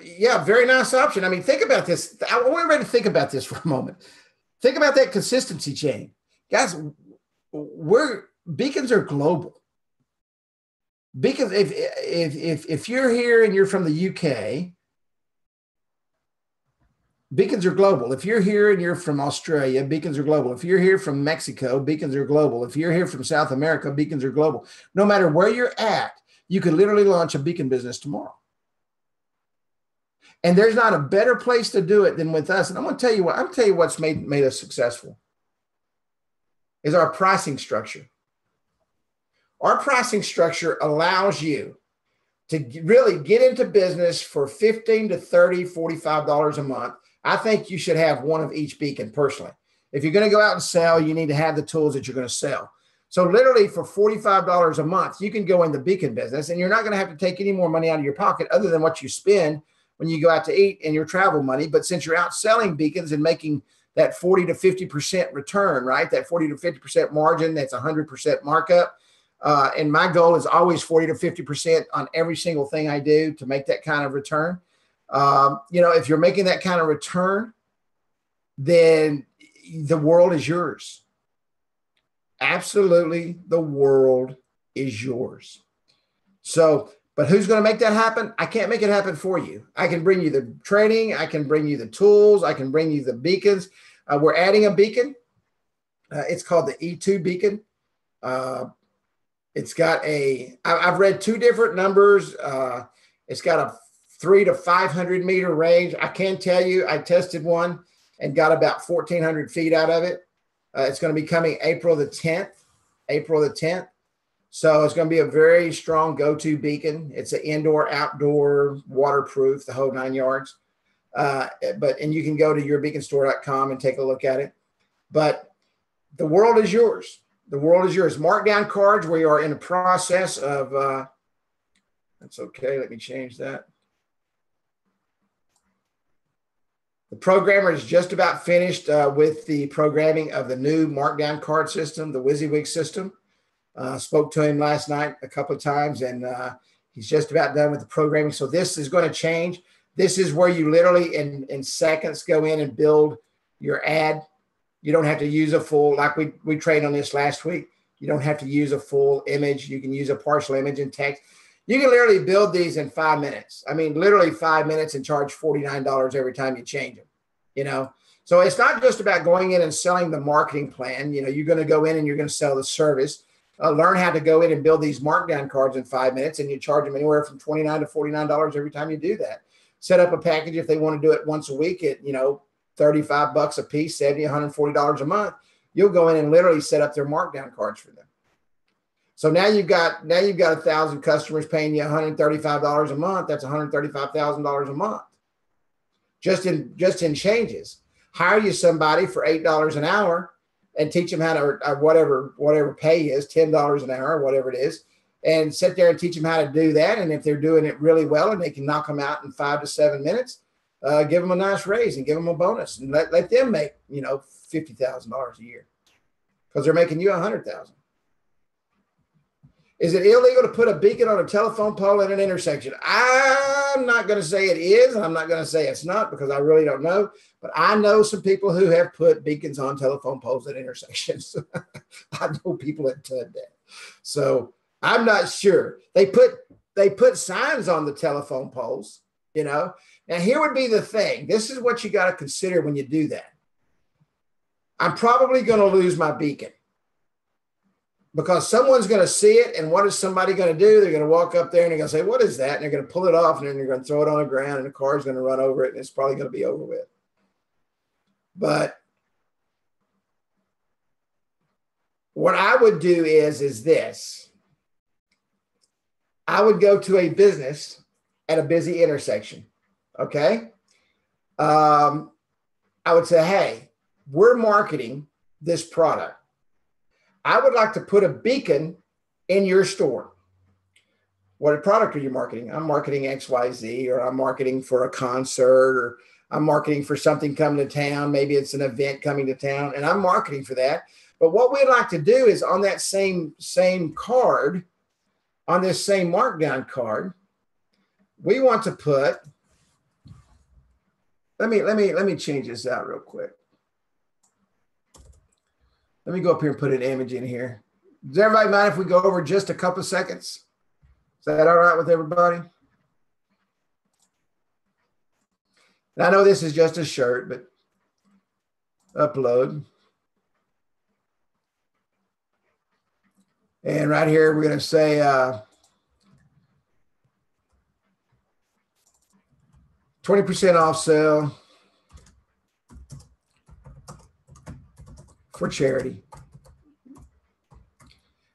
yeah, very nice option. I mean, think about this. I want everybody to think about this for a moment. Think about that consistency chain. Guys, beacons are global. Beacons, if you're here and you're from the UK, Beacons are global. If you're here and you're from Australia, beacons are global. If you're here from Mexico, beacons are global. If you're here from South America, beacons are global. No matter where you're at, you could literally launch a beacon business tomorrow. And there's not a better place to do it than with us. And I'm going to tell you what, what's made us successful is our pricing structure. Our pricing structure allows you to really get into business for $15 to $30, $45 a month. I think you should have one of each beacon personally. If you're going to go out and sell, you need to have the tools that you're going to sell. So literally for $45 a month, you can go in the beacon business and you're not going to have to take any more money out of your pocket other than what you spend when you go out to eat and your travel money. But since you're out selling beacons and making that 40 to 50% return, right? That 40 to 50% margin, that's 100% markup. And my goal is always 40 to 50% on every single thing I do to make that kind of return. If you're making that kind of return, then the world is yours. Absolutely, the world is yours. So, but who's going to make that happen? I can't make it happen for you. I can bring you the training. I can bring you the tools. I can bring you the beacons. We're adding a beacon. It's called the E2 beacon. It's got I've read two different numbers. It's got a 300 to 500 meter range. I can tell you, I tested one and got about 1,400 feet out of it. It's going to be coming April the 10th. So it's going to be a very strong go-to beacon. It's an indoor, outdoor, waterproof, the whole 9 yards. And you can go to yourbeaconstore.com and take a look at it. But the world is yours. The world is yours. Markdown cards, we are in the process of, that's okay. Let me change that. The programmer is just about finished with the programming of the new markdown card system, the WYSIWYG system. Spoke to him last night a couple of times, and he's just about done with the programming. So this is going to change. This is where you literally in seconds go in and build your ad. You don't have to use a full, like we trained on this last week. You don't have to use a full image. You can use a partial image and text. You can literally build these in 5 minutes. I mean, literally 5 minutes and charge $49 every time you change them, So it's not just about going in and selling the marketing plan. You're going to go in and you're going to sell the service. Learn how to go in and build these markdown cards in 5 minutes, and you charge them anywhere from $29 to $49 every time you do that. Set up a package if they want to do it once a week at, $35 a piece, $70, $140 a month. You'll go in and literally set up their markdown cards for them. So now you've got 1,000 customers paying you $135 a month. That's $135,000 a month. Just in changes. Hire you somebody for $8 an hour and teach them how to whatever pay is, $10 an hour, whatever it is, and sit there and teach them how to do that. And if they're doing it really well and they can knock them out in 5 to 7 minutes, give them a nice raise and give them a bonus and let them make, $50,000 a year because they're making you $100,000. Is it illegal to put a beacon on a telephone pole at an intersection? I'm not going to say it is, and I'm not going to say it's not because I really don't know. But I know some people who have put beacons on telephone poles at intersections. I know people that did that. So I'm not sure. They put signs on the telephone poles, Now, here would be the thing. This is what you got to consider when you do that. I'm probably going to lose my beacon. Because someone's going to see it, and what is somebody going to do? They're going to walk up there and they're going to say, what is that? And they're going to pull it off, and then they're going to throw it on the ground, and the car's going to run over it, and it's probably going to be over with. But what I would do is this. I would go to a business at a busy intersection, okay? I would say, hey, we're marketing this product. I would like to put a beacon in your store. What product are you marketing? I'm marketing XYZ, or I'm marketing for a concert, or I'm marketing for something coming to town. Maybe it's an event coming to town, and I'm marketing for that. But what we'd like to do is on that same card, on this same markdown card, we want to put, let me change this out real quick. Let me go up here and put an image in here. Does everybody mind if we go over just a couple of seconds? Is that all right with everybody? And I know this is just a shirt, but upload. And right here, we're going to say 20% off sale for charity.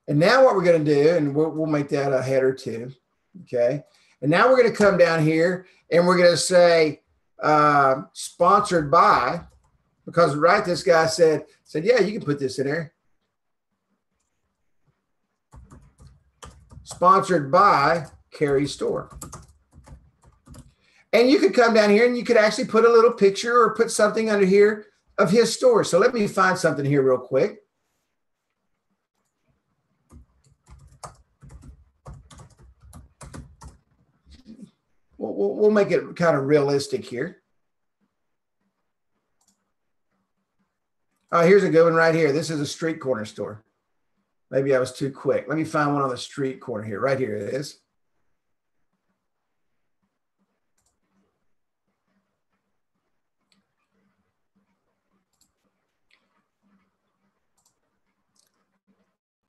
And now what we're going to do, and we'll make that a header too, okay? And now we're going to come down here and we're going to say sponsored by, because right, this guy said, yeah, you can put this in there. Sponsored by Carrie's Store. And you could come down here and you could actually put a little picture or put something under here of his store. So let me find something here real quick. We'll make it kind of realistic here. Here's a good one right here. This is a street corner store. Maybe I was too quick. Let me find one on the street corner here. Right here it is.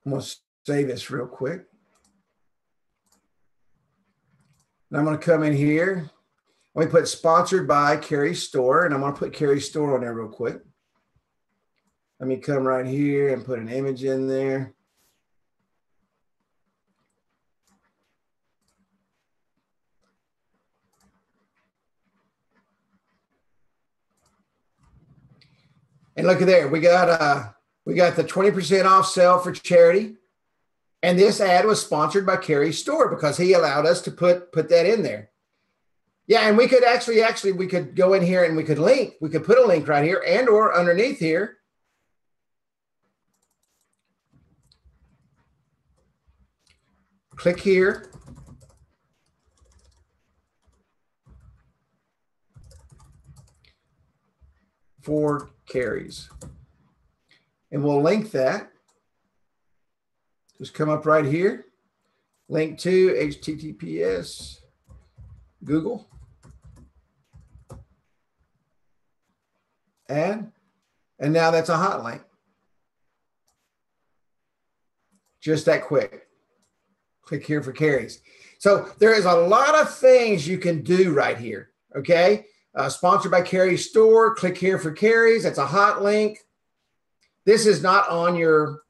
I'm going to save this real quick. And I'm going to come in here. Let me put sponsored by Carrie's Store, and I'm going to put Carrie's Store on there real quick. Let me come right here and put an image in there. And look at there, we got the 20% off sale for charity. And this ad was sponsored by Carrie's Store because he allowed us to put that in there. Yeah, and we could actually we could go in here and we could link. We could put a link right here and or underneath here. Click here. For Carrie's. And we'll link that. Just come up right here. Link to HTTPS Google. And now that's a hot link. Just that quick. Click here for Carrie's. So there is a lot of things you can do right here. Okay. Sponsored by Carrie's Store. Click here for Carrie's. That's a hot link. This is not on your.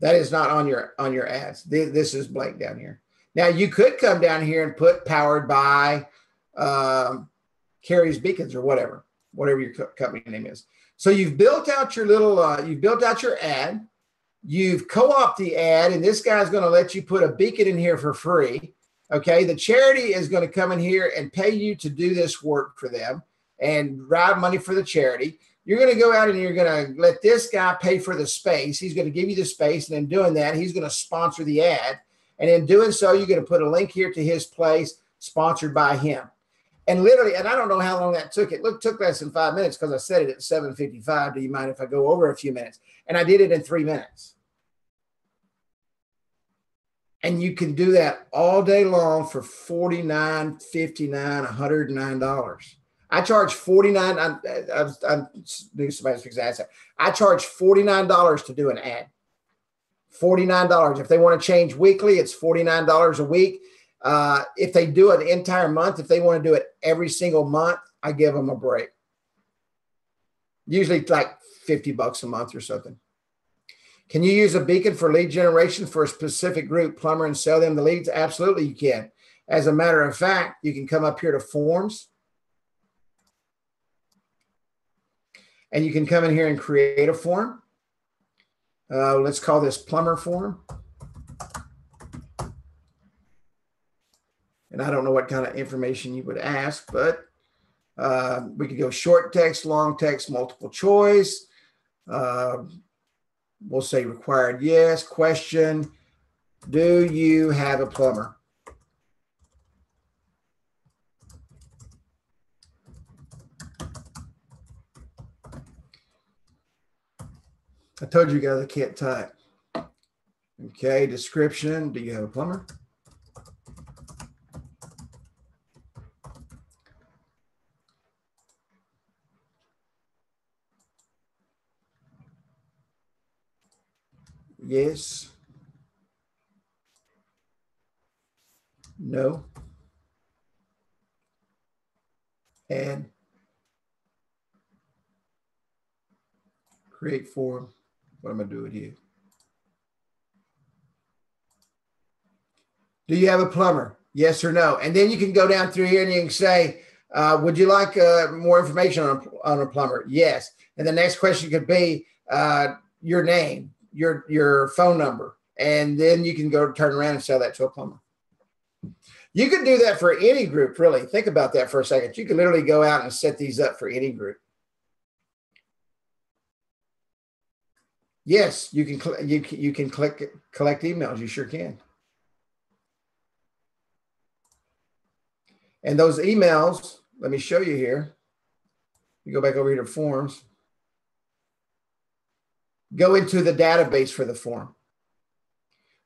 That is not on your ads. This is blank down here. Now you could come down here and put powered by Carrie's Beacons or whatever your company name is. So you've built out your little. You've built out your ad. You've co-opted the ad, and this guy's going to let you put a beacon in here for free. Okay, the charity is going to come in here and pay you to do this work for them and drive money for the charity. You're going to go out and you're going to let this guy pay for the space. He's going to give you the space, and in doing that, he's going to sponsor the ad. And in doing so, you're going to put a link here to his place, sponsored by him. And literally, and I don't know how long that took. It took less than 5 minutes because I said it at 7:55. Do you mind if I go over a few minutes? And I did it in 3 minutes. And you can do that all day long for $49, $59, $109. I charge $49. I'm doing somebody's fixed ad. I charge $49 to do an ad. $49. If they want to change weekly, it's $49 a week. If they do it the entire month, if they want to do it every single month, I give them a break. Usually like $50 a month or something. Can you use a beacon for lead generation for a specific group, plumber, and sell them the leads? Absolutely, you can. As a matter of fact, you can come up here to forms. And you can come in here and create a form. Let's call this plumber form. And I don't know what kind of information you would ask, but we could go short text, long text, multiple choice. We'll say required yes. Question, do you have a plumber? I told you guys I can't type. Okay, description, do you have a plumber? Yes. No. Add. Create form. What am I doing here? Do you have a plumber? Yes or no? And then you can go down through here and you can say, would you like more information on a plumber? Yes. And the next question could be your name, your phone number. And then you can go turn around and sell that to a plumber. You can do that for any group, really. Think about that for a second. You can literally go out and set these up for any group. Yes, you can collect emails. You sure can. And those emails, let me show you here. You go back over here to forms. Go into the database for the form.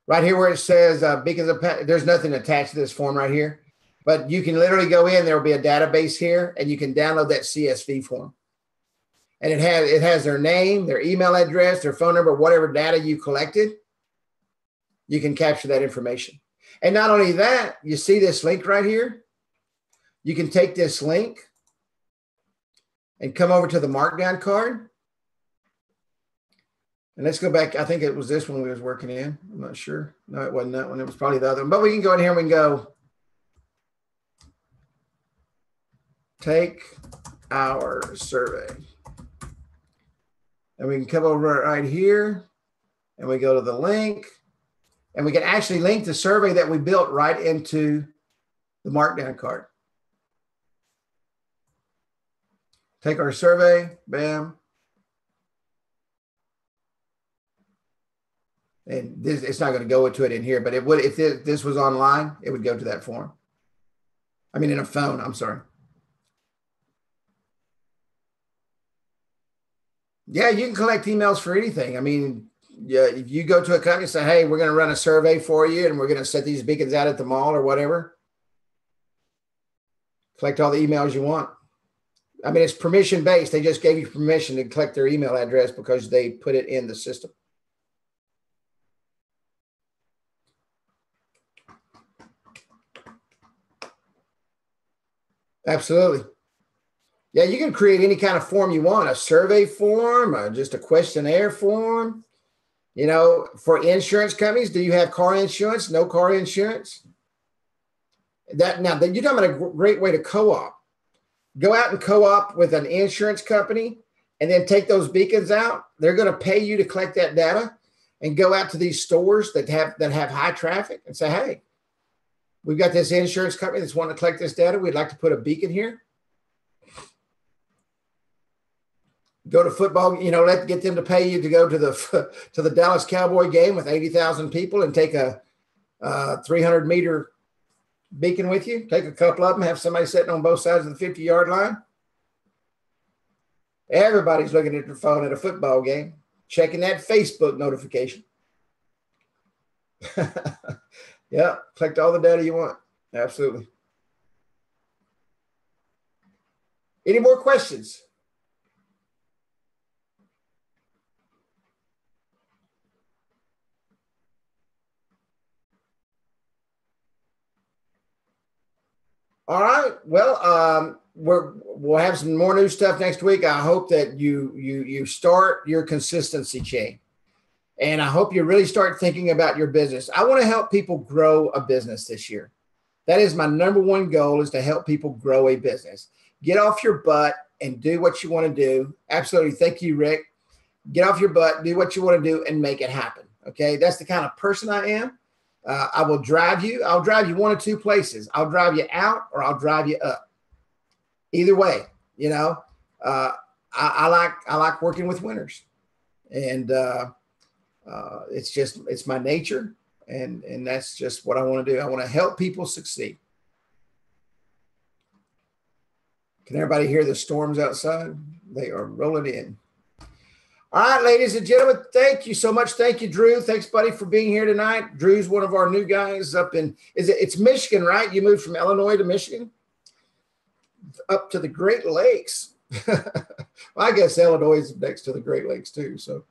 Right here where it says beacons of, there's nothing attached to this form right here, but you can literally go in, there will be a database here and you can download that CSV form. And it has their name, their email address, their phone number, whatever data you collected, you can capture that information. And not only that, you see this link right here? You can take this link and come over to the markdown card. And let's go back. I think it was this one we was working in. I'm not sure. No, it wasn't that one. It was probably the other one. But we can go in here and we can go take our survey. And we can come over right here and we go to the link and we can actually link the survey that we built right into the markdown card. Take our survey, bam. And this, it's not going to go into it in here, but it would, if this was online, it would go to that form. I mean, in a phone, I'm sorry. Yeah, you can collect emails for anything. I mean, yeah, if you go to a company and say, hey, we're going to run a survey for you and we're going to set these beacons out at the mall or whatever. Collect all the emails you want. I mean, it's permission based. They just gave you permission to collect their email address because they put it in the system. Absolutely. Yeah, you can create any kind of form you want, a survey form, just a questionnaire form. You know, for insurance companies, do you have car insurance? No car insurance? Now, you're talking about a great way to co-op. Go out and co-op with an insurance company and then take those beacons out. They're going to pay you to collect that data and go out to these stores that have high traffic and say, hey, we've got this insurance company that's wanting to collect this data. We'd like to put a beacon here. Go to football, you know, get them to pay you to go to the Dallas Cowboy game with 80,000 people and take a 300-meter beacon with you. Take a couple of them, have somebody sitting on both sides of the 50-yard line. Everybody's looking at their phone at a football game, checking that Facebook notification. Yeah, collect all the data you want. Absolutely. Any more questions? All right. Well, we'll have some more new stuff next week. I hope that you start your consistency chain. And I hope you really start thinking about your business. I want to help people grow a business this year. That is my number one goal, is to help people grow a business. Get off your butt and do what you want to do. Absolutely. Thank you, Rick. Get off your butt, do what you want to do, and make it happen. Okay. That's the kind of person I am. I will drive you. I'll drive you one of two places. I'll drive you out or I'll drive you up. Either way, you know, I like working with winners, and it's my nature, and that's just what I want to do. I want to help people succeed. Can everybody hear the storms outside? They are rolling in. All right, ladies and gentlemen, thank you so much. Thank you, Drew. Thanks, buddy, for being here tonight. Drew's one of our new guys up in, it's Michigan, right? You moved from Illinois to Michigan? Up to the Great Lakes. Well, I guess Illinois is next to the Great Lakes too. So,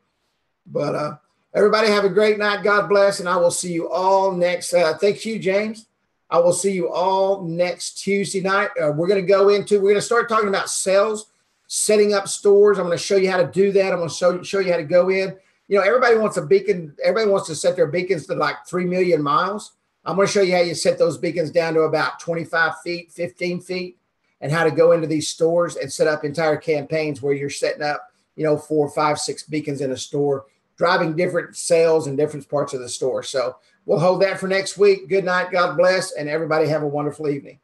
but Everybody have a great night. God bless. And I will see you all next. Thanks you, James. I will see you all next Tuesday night. We're going to start talking about sales, setting up stores. I'm going to show you how to do that. I'm going to show you how to go in. You know, everybody wants a beacon. Everybody wants to set their beacons to like 3 million miles. I'm going to show you how you set those beacons down to about 25 feet, 15 feet, and how to go into these stores and set up entire campaigns where you're setting up, 4, 5, 6 beacons in a store, driving different sales in different parts of the store. So we'll hold that for next week. Good night. God bless. And everybody have a wonderful evening.